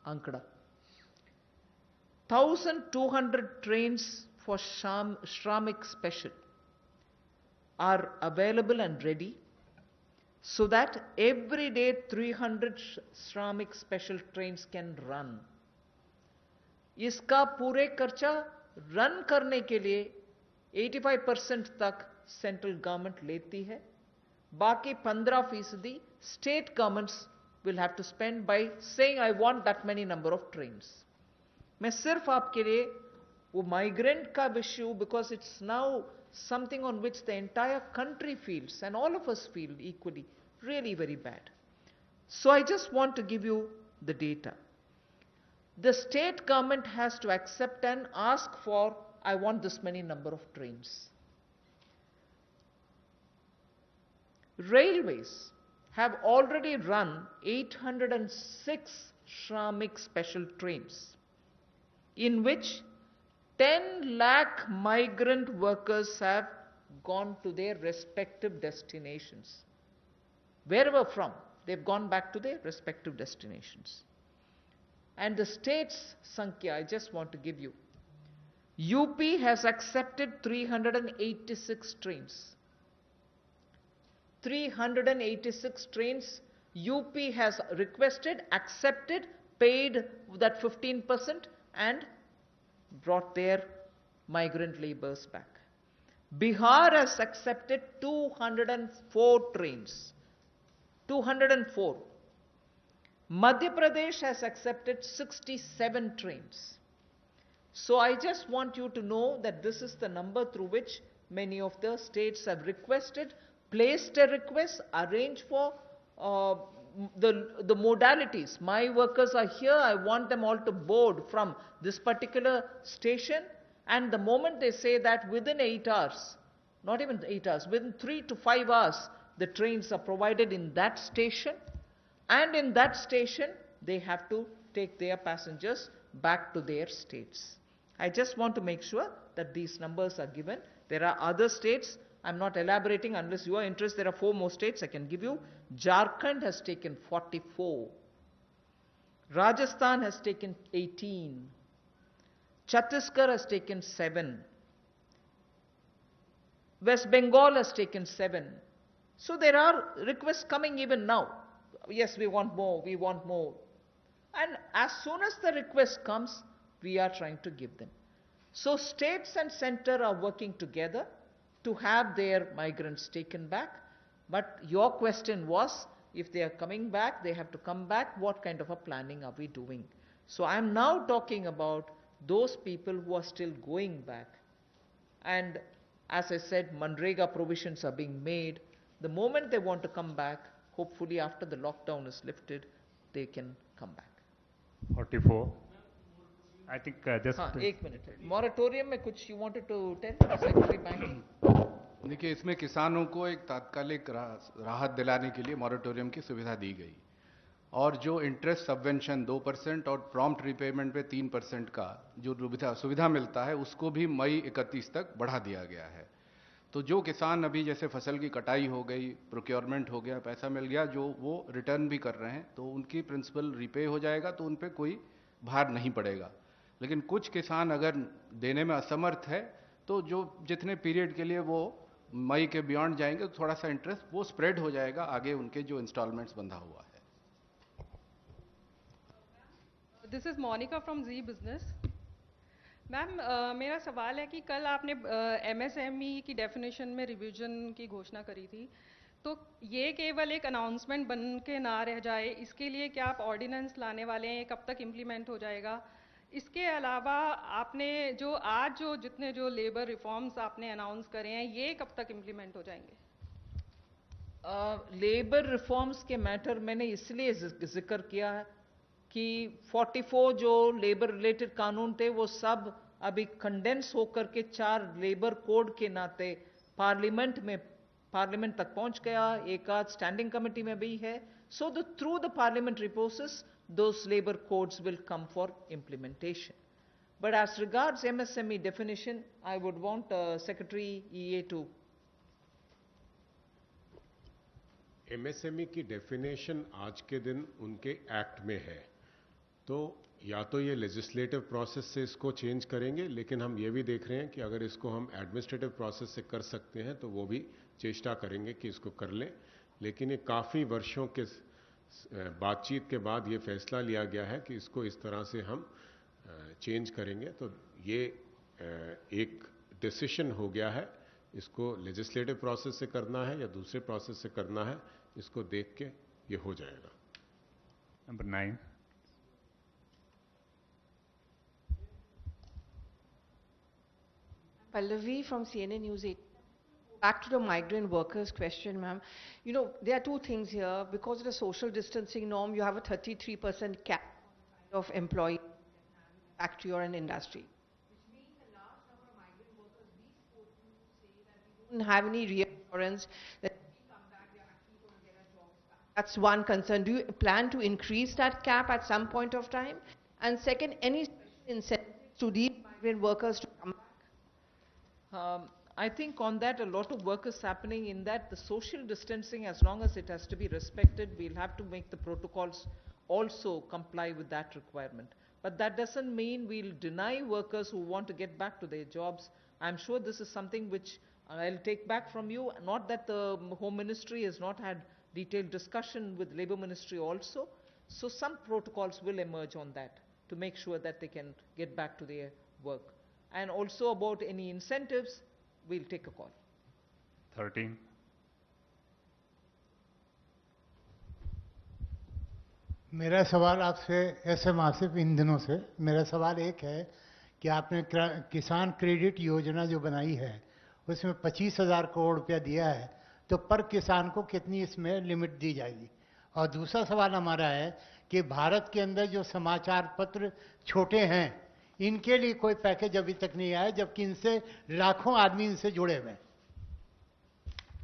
[SPEAKER 2] आंकड़ा. 1200 trains for Shramik Special are available and ready, so that every day 300 Shramik Special trains can run. इसका पूरे खर्चा रन करने के लिए 85% तक सेंट्रल गवर्नमेंट लेती है. बाकी 15% state governments will have to spend by saying I want that many number of trains. मैं सिर्फ आपके लिए वो माइग्रेंट का विषय, because it's now something on which the entire country feels and all of us feel equally really very bad. So I just want to give you the data. The state government has to accept and ask for, I want this many number of trains. Railways have already run 806 Shramik special trains, in which 10 lakh migrant workers have gone to their respective destinations. Wherever from, they've gone back to their respective destinations. And the state's Sankhya, I just want to give you. UP has accepted 386 trains. 386 trains UP has requested, accepted, paid that 15% and brought their migrant laborers back. Bihar has accepted 204 trains. 204. Madhya Pradesh has accepted 67 trains. So I just want you to know that this is the number through which many of the states have requested, placed a request, arranged for the modalities. My workers are here, I want them all to board from this particular station, and the moment they say that within 8 hours, not even 8 hours, within 3 to 5 hours, the trains are provided in that station, and in that station, they have to take their passengers back to their states. I just want to make sure that these numbers are given. There are other states, I'm not elaborating unless you are interested. There are 4 more states I can give you. Jharkhand has taken 44. Rajasthan has taken 18. Chhattisgarh has taken 7. West Bengal has taken 7. So there are requests coming even now. Yes, we want more, we want more. And as soon as the request comes, we are trying to give them. So states and center are working together to have their migrants taken back. But your question was, if they are coming back, they have to come back, what kind of a planning are we doing? So I am now talking about those people who are still going back. And as I said, Manrega provisions are being made. The moment they want to come back, hopefully after the lockdown is lifted, they can come back.
[SPEAKER 1] 44. I think just...
[SPEAKER 2] हाँ, 1 minute. Moratorium में कुछ you wanted to tell, Secretary Banking?
[SPEAKER 10] देखिए, इसमें किसानों को एक तात्कालिक राहत दिलाने के लिए मॉरेटोरियम की सुविधा दी गई, और जो इंटरेस्ट सबवेंशन 2% और प्रॉम्प्ट रिपेमेंट पे 3% का जो सुविधा मिलता है, उसको भी मई 31 तक बढ़ा दिया गया है। तो जो किसान अभी जैसे फसल की कटाई हो गई, प्रोक्योरमेंट हो गया, पैसा मिल गया, जो वो रिटर्न भी कर रहे हैं, तो उनकी प्रिंसिपल रिपे हो जाएगा, तो उन पर कोई भार नहीं पड़ेगा। लेकिन कुछ किसान अगर देने में असमर्थ है, तो जो जितने पीरियड के लिए वो मई के बियॉन्ड जाएंगे, तो थोड़ा सा इंटरेस्ट वो स्प्रेड हो जाएगा आगे उनके जो इंस्टॉलमेंट्स बंधा हुआ है।
[SPEAKER 11] This is Monica from Zee Business. Ma'am, मेरा सवाल है कि कल आपने एमएसएमई की डेफिनेशन में रिवीजन की घोषणा करी थी, तो ये केवल एक अनाउंसमेंट बन के ना रह जाए, इसके लिए क्या आप ऑर्डिनेंस लाने वाले हैं? कब तक इम्प्लीमेंट हो जाएगा? इसके अलावा आपने जो जितने लेबर रिफॉर्म्स आपने अनाउंस करे हैं, ये कब तक इम्प्लीमेंट हो जाएंगे?
[SPEAKER 2] लेबर रिफॉर्म्स के मैटर मैंने इसलिए जिक्र किया है कि 44 जो लेबर रिलेटेड कानून थे, वो सब अभी कंडेंस होकर के 4 लेबर कोड के नाते पार्लियामेंट तक पहुंच गया, एक आध स्टैंडिंग कमेटी में भी है. So through the parliamentary process those labor codes will come for implementation. But as regards MSME definition, I would want Secretary EA to.
[SPEAKER 8] MSME की डेफिनेशन आज के दिन उनके एक्ट में है, तो या तो ये लेजिस्लेटिव प्रोसेस से इसको चेंज करेंगे, लेकिन हम ये भी देख रहे हैं कि अगर इसको हम एडमिनिस्ट्रेटिव प्रोसेस से कर सकते हैं तो वो भी चेष्टा करेंगे कि इसको कर लें. लेकिन ये काफ़ी वर्षों के बातचीत के बाद ये फैसला लिया गया है कि इसको इस तरह से हम चेंज करेंगे. तो ये एक डिसीजन हो गया है, इसको लेजिस्लेटिव प्रोसेस से करना है या दूसरे प्रोसेस से करना है, इसको देख के ये हो जाएगा.
[SPEAKER 1] Number 9.
[SPEAKER 12] Pallavi from CNN News 8. Back to the migrant workers question, ma'am. You know, there are two things here. Because of the social distancing norm, you have a 33% cap of employee factory or an industry. Which means a large number of migrant workers we spoke to say that we don't have any reassurance that if we come back, we are actually going to get our jobs back. That's one concern. Do you plan to increase that cap at some point of time? And second, any incentives to these migrant workers to come back?
[SPEAKER 2] I think on that a lot of work is happening in that the social distancing, as long as it has to be respected, we'll have to make the protocols also comply with that requirement. But that doesn't mean we'll deny workers who want to get back to their jobs. I'm sure this is something which I'll take back from you. Not that the Home Ministry has not had detailed discussion with Labour Ministry also. So some protocols will emerge on that to make sure that they can get back to their work. And also about any incentives, we'll take a call.
[SPEAKER 1] 13.
[SPEAKER 13] मेरा सवाल आपसे ऐसे मासिक इन दिनों से मेरा सवाल एक है कि आपने किसान क्रेडिट योजना जो बनाई है उसमें 25,000 करोड़ रुपया दिया है, तो पर किसान को कितनी इसमें लिमिट दी जाएगी? और दूसरा सवाल हमारा है कि भारत के अंदर जो समाचार पत्र छोटे हैं, इनके लिए कोई पैकेज अभी तक नहीं आया, जबकि इनसे लाखों आदमी इनसे जुड़े हुए हैं।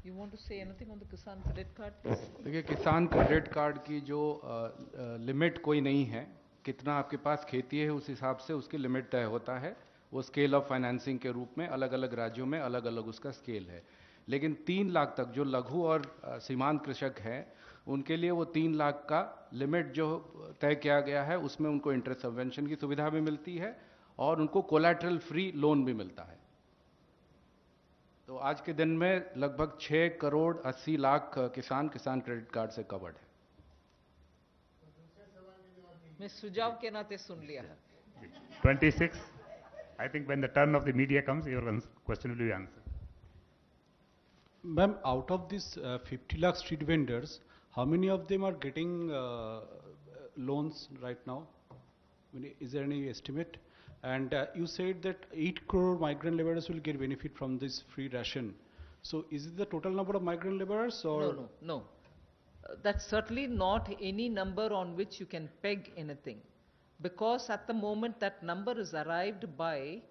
[SPEAKER 2] You want to say anything on the Kisan Credit Card, please?
[SPEAKER 10] देखिए, किसान क्रेडिट कार्ड की जो लिमिट कोई नहीं है, कितना आपके पास खेती है उस हिसाब से उसकी लिमिट तय होता है। वो स्केल ऑफ फाइनेंसिंग के रूप में अलग अलग राज्यों में अलग अलग उसका स्केल है। लेकिन 3 लाख तक जो लघु और सीमांत कृषक हैं, उनके लिए वो 3 लाख का लिमिट जो तय किया गया है, उसमें उनको इंटरेस्ट सबवेंशन की सुविधा भी मिलती है और उनको कोलैटरल फ्री लोन भी मिलता है। तो आज के दिन में लगभग 6 करोड़ 80 लाख किसान क्रेडिट कार्ड से कवर्ड है।
[SPEAKER 2] मैं सुझाव के नाते सुन लिया।
[SPEAKER 1] 26. I think when the turn of the media comes, your question will be answered.
[SPEAKER 14] Ma'am, out of these 50 lakh street vendors, how many of them are getting loans right now? Is there any estimate? And you said that 8 crore migrant laborers will get benefit from this free ration. So is it the total number of migrant laborers or?
[SPEAKER 2] No. That's certainly not any number on which you can peg anything. Because at the moment that number is arrived by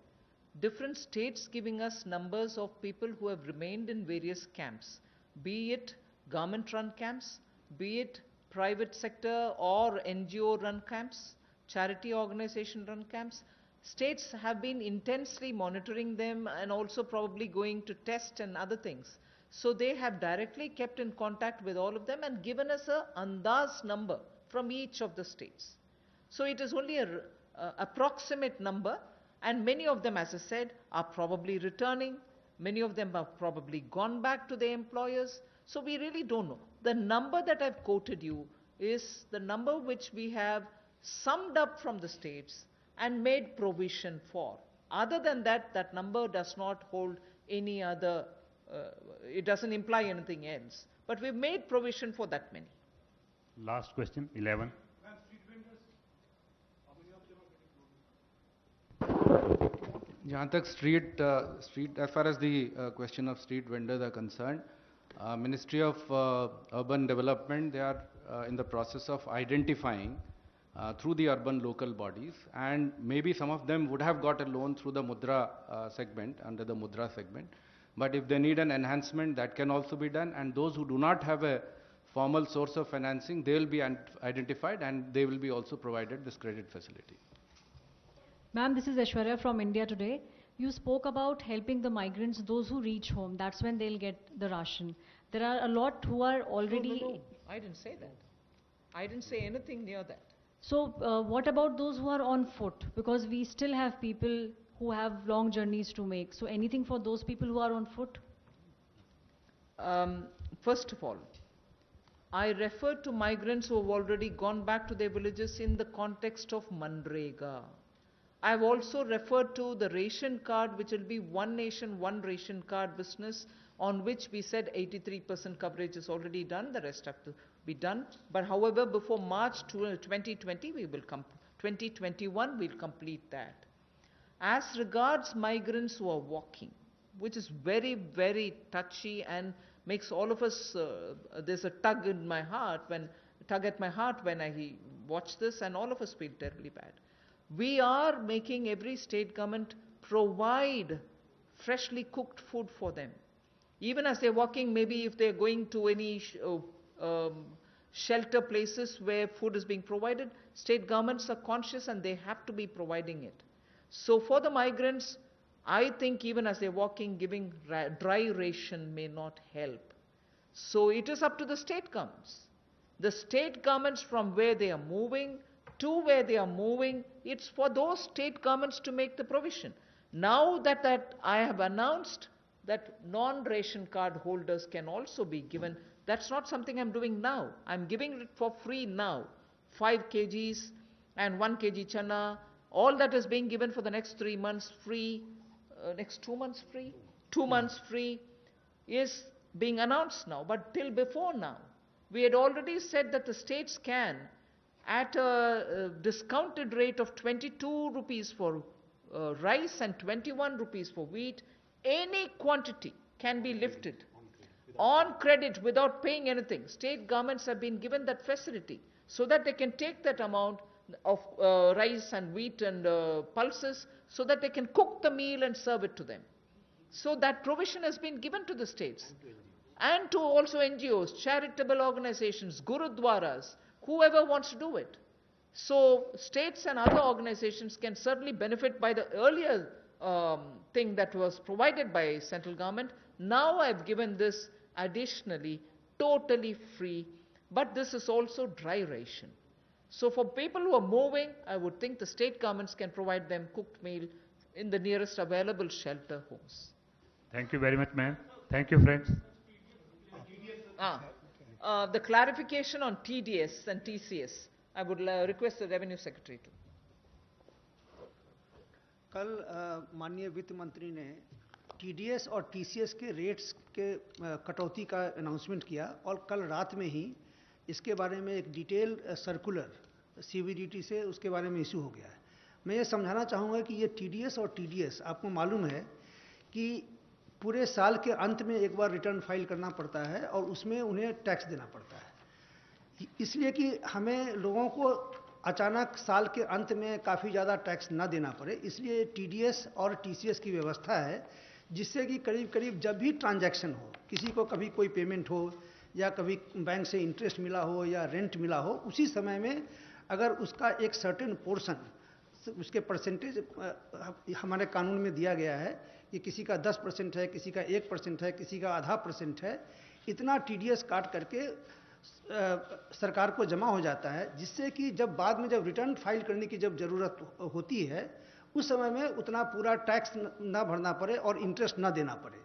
[SPEAKER 2] different states giving us numbers of people who have remained in various camps, be it government-run camps, be it private sector or NGO-run camps, charity organization-run camps. States have been intensely monitoring them and also probably going to test and other things. So they have directly kept in contact with all of them and given us a andaz number from each of the states. So it is only an approximate number, and many of them, as I said, are probably returning. Many of them have probably gone back to their employers. So we really don't know. The number that I've quoted you is the number which we have summed up from the states and made provision for. Other than that, that number does not hold any other, it doesn't imply anything else. But we've made provision for that many.
[SPEAKER 1] Last question, 11.
[SPEAKER 10] जहाँ तक street as far as the question of street vendors are concerned, Ministry of Urban Development, they are in the process of identifying through the urban local bodies, and maybe some of them would have got a loan through the Mudra segment, under the Mudra segment. But if they need an enhancement, that can also be done, and those who do not have a formal source of financing, they will be identified and they will be also provided this credit facility.
[SPEAKER 15] Ma'am, this is Aishwarya from India Today. You spoke about helping the migrants, those who reach home. That's when they'll get the ration. There are a lot who are already...
[SPEAKER 2] No. I didn't say that. I didn't say anything near that.
[SPEAKER 15] So what about those who are on foot? Because we still have people who have long journeys to make. So anything for those people who are on foot?
[SPEAKER 2] First of all, I referred to migrants who have already gone back to their villages in the context of Manrega. I have also referred to the ration card, which will be one nation, one ration card business, on which we said 83% coverage is already done, the rest have to be done. But however, before March 2020, 2021, we'll complete that. As regards migrants who are walking, which is very, very touchy and makes all of us, there's a tug at my heart when I watch this, and all of us feel terribly bad. We are making every state government provide freshly cooked food for them. Even as they're walking, maybe if they're going to any shelter places where food is being provided, state governments are conscious and they have to be providing it. So for the migrants, I think even as they're walking, giving dry ration may not help. So it is up to the state governments. The state governments, from where they are moving to where they are moving, it's for those state governments to make the provision. Now that I have announced that non-ration card holders can also be given, that's not something I'm doing now. I'm giving it for free now. 5 kgs and 1 kg chana, all that is being given for the next 3 months free, next 2 months free, 2 months free is being announced now. But till before now, we had already said that the states can, at a discounted rate of 22 rupees for rice and 21 rupees for wheat, any quantity can be lifted on credit without paying anything. State governments have been given that facility so that they can take that amount of rice and wheat and pulses so that they can cook the meal and serve it to them. So that provision has been given to the states and to also NGOs, charitable organizations, gurudwaras, whoever wants to do it. So states and other organizations can certainly benefit by the earlier thing that was provided by central government. Now I've given this additionally, totally free, but this is also dry ration. So for people who are moving, I would think the state governments can provide them cooked meal in the nearest available shelter homes.
[SPEAKER 1] Thank you very much, ma'am. Thank you, friends.
[SPEAKER 2] The clarification on TDS and TCS, I would request the Revenue Secretary to.
[SPEAKER 6] कल माननीय वित्त मंत्री ने TDS और TCS के rates के कटौती का अनाउंसमेंट किया और कल रात में ही इसके बारे में एक डिटेल सर्कुलर सीबीडीटी से उसके बारे में इशू हो गया है। मैं ये समझाना चाहूँगा कि ये टीडीएस और टीडीएस आपको मालूम है कि पूरे साल के अंत में एक बार रिटर्न फाइल करना पड़ता है और उसमें उन्हें टैक्स देना पड़ता है, इसलिए कि हमें लोगों को अचानक साल के अंत में काफ़ी ज़्यादा टैक्स ना देना पड़े, इसलिए टीडीएस और टीसीएस की व्यवस्था है जिससे कि करीब करीब जब भी ट्रांजैक्शन हो, किसी को कभी कोई पेमेंट हो या कभी बैंक से इंटरेस्ट मिला हो या रेंट मिला हो, उसी समय में अगर उसका एक सर्टेन पोर्शन, उसके परसेंटेज हमारे कानून में दिया गया है कि किसी का 10% है, किसी का 1% है, किसी का आधा % है, इतना टीडीएस काट करके सरकार को जमा हो जाता है, जिससे कि जब बाद में जब रिटर्न फाइल करने की जब ज़रूरत होती है उस समय में उतना पूरा टैक्स ना भरना पड़े और इंटरेस्ट ना देना पड़े।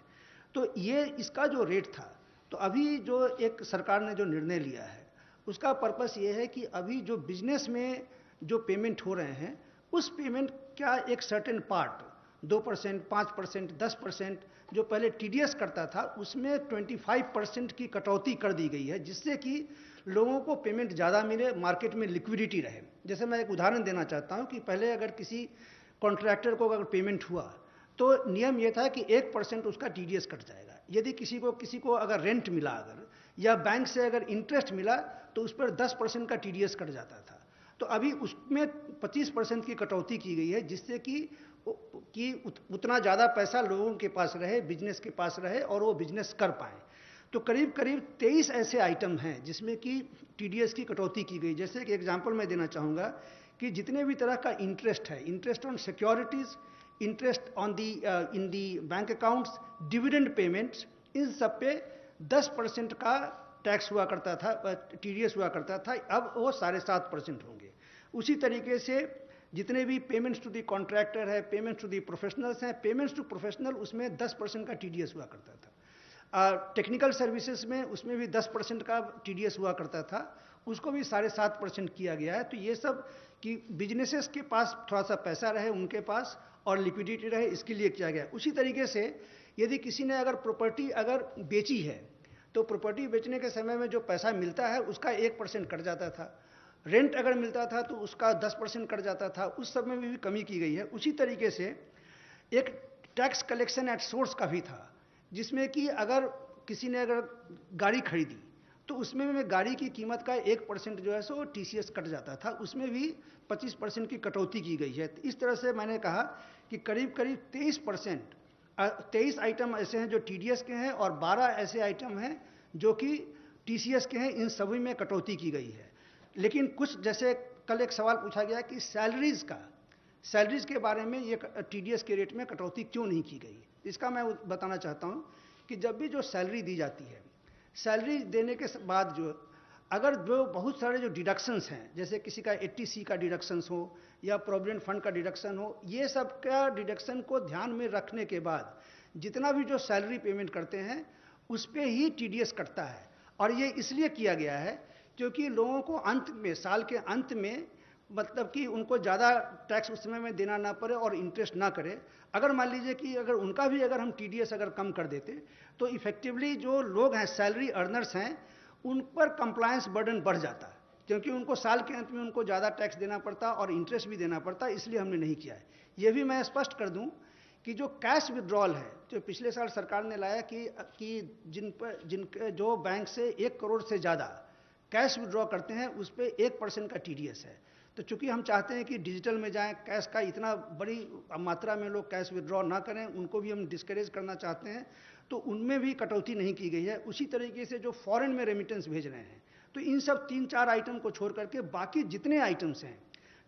[SPEAKER 6] तो ये इसका जो रेट था, तो अभी जो एक सरकार ने जो निर्णय लिया है उसका पर्पस ये है कि अभी जो बिजनेस में जो पेमेंट हो रहे हैं उस पेमेंट का एक सर्टेन पार्ट 2%, 5%, 10% जो पहले टीडीएस करता था उसमें 25% की कटौती कर दी गई है, जिससे कि लोगों को पेमेंट ज़्यादा मिले, मार्केट में लिक्विडिटी रहे। जैसे मैं एक उदाहरण देना चाहता हूं कि पहले अगर किसी कॉन्ट्रैक्टर को अगर पेमेंट हुआ तो नियम ये था कि 1% उसका टीडीएस कट जाएगा। यदि किसी को अगर रेंट मिला अगर या बैंक से अगर इंटरेस्ट मिला तो उस पर 10% का टीडीएस कट जाता था। तो अभी उसमें 25% की कटौती की गई है, जिससे कि उतना ज़्यादा पैसा लोगों के पास रहे, बिजनेस के पास रहे और वो बिजनेस कर पाए। तो करीब करीब 23 ऐसे आइटम हैं जिसमें कि टीडीएस की कटौती की गई। जैसे एक एग्जांपल मैं देना चाहूँगा कि जितने भी तरह का इंटरेस्ट है, interest on securities, interest on the in the bank accounts, dividend payments, इन सब पे 10% का टैक्स हुआ करता था, टीडीएस हुआ करता था, अब वो 7.5% होंगे। उसी तरीके से जितने भी पेमेंट्स टू दी कॉन्ट्रैक्टर है, पेमेंट्स टू दी प्रोफेशनल्स हैं, पेमेंट्स टू प्रोफेशनल उसमें 10% का टीडीएस हुआ करता था। टेक्निकल सर्विसेज में उसमें भी 10% का टीडीएस हुआ करता था, उसको भी 7.5% किया गया है। तो ये सब कि बिजनेसेस के पास थोड़ा सा पैसा रहे उनके पास और लिक्विडिटी रहे, इसके लिए किया गया। उसी तरीके से यदि किसी ने अगर प्रॉपर्टी अगर बेची है तो प्रॉपर्टी बेचने के समय में जो पैसा मिलता है उसका 1% कट जाता था, रेंट अगर मिलता था तो उसका 10% कट जाता था, उस सब में भी कमी की गई है। उसी तरीके से एक टैक्स कलेक्शन एट सोर्स का भी था, जिसमें कि अगर किसी ने अगर गाड़ी खरीदी तो उसमें में गाड़ी की कीमत का 1% जो है सो टीसीएस कट जाता था, उसमें भी 25% की कटौती की गई है। इस तरह से मैंने कहा कि करीब करीब 23 आइटम ऐसे हैं जो टीडीएस के हैं और 12 ऐसे आइटम हैं जो कि टीसीएस के हैं, इन सभी में कटौती की गई है। लेकिन कुछ, जैसे कल एक सवाल पूछा गया कि सैलरीज के बारे में ये टीडीएस के रेट में कटौती क्यों नहीं की गई, इसका मैं बताना चाहता हूँ कि जब भी जो सैलरी दी जाती है, सैलरी देने के बाद जो अगर जो बहुत सारे जो डिडक्शंस हैं, जैसे किसी का 80C का डिडक्शंस हो या प्रोविडेंट फंड का डिडक्शन हो, ये सब का डिडक्शन को ध्यान में रखने के बाद जितना भी जो सैलरी पेमेंट करते हैं उस पर ही टीडीएस कटता है। और ये इसलिए किया गया है क्योंकि लोगों को अंत में, साल के अंत में, मतलब कि उनको ज़्यादा टैक्स उस समय में देना ना पड़े और इंटरेस्ट ना करे। अगर मान लीजिए कि अगर उनका भी अगर हम टीडीएस अगर कम कर देते तो इफेक्टिवली जो लोग हैं, सैलरी अर्नर्स हैं, उन पर कंप्लायंस बर्डन बढ़ जाता, क्योंकि उनको साल के अंत में उनको ज़्यादा टैक्स देना पड़ता और इंटरेस्ट भी देना पड़ता, इसलिए हमने नहीं किया है। ये भी मैं स्पष्ट कर दूं कि जो कैश विड्रॉल है, जो पिछले साल सरकार ने लाया कि जिन जो बैंक से 1 करोड़ से ज़्यादा कैश विड्रॉ करते हैं उस पर 1% का TDS है। तो चूंकि हम चाहते हैं कि डिजिटल में जाएं, कैश का इतना बड़ी मात्रा में लोग कैश विड्रॉ ना करें, उनको भी हम डिस्करेज करना चाहते हैं, तो उनमें भी कटौती नहीं की गई है। उसी तरीके से जो फॉरेन में रेमिटेंस भेज रहे हैं, तो इन सब 3-4 आइटम को छोड़ करके बाकी जितने आइटम्स हैं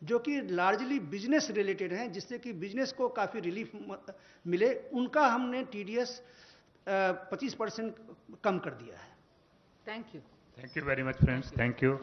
[SPEAKER 6] जो कि लार्जली बिजनेस रिलेटेड हैं, जिससे कि बिजनेस को काफ़ी रिलीफ मिले, उनका हमने TDS 25% कम कर दिया है।
[SPEAKER 2] Thank you.
[SPEAKER 1] Thank you very much, friends. Thank you.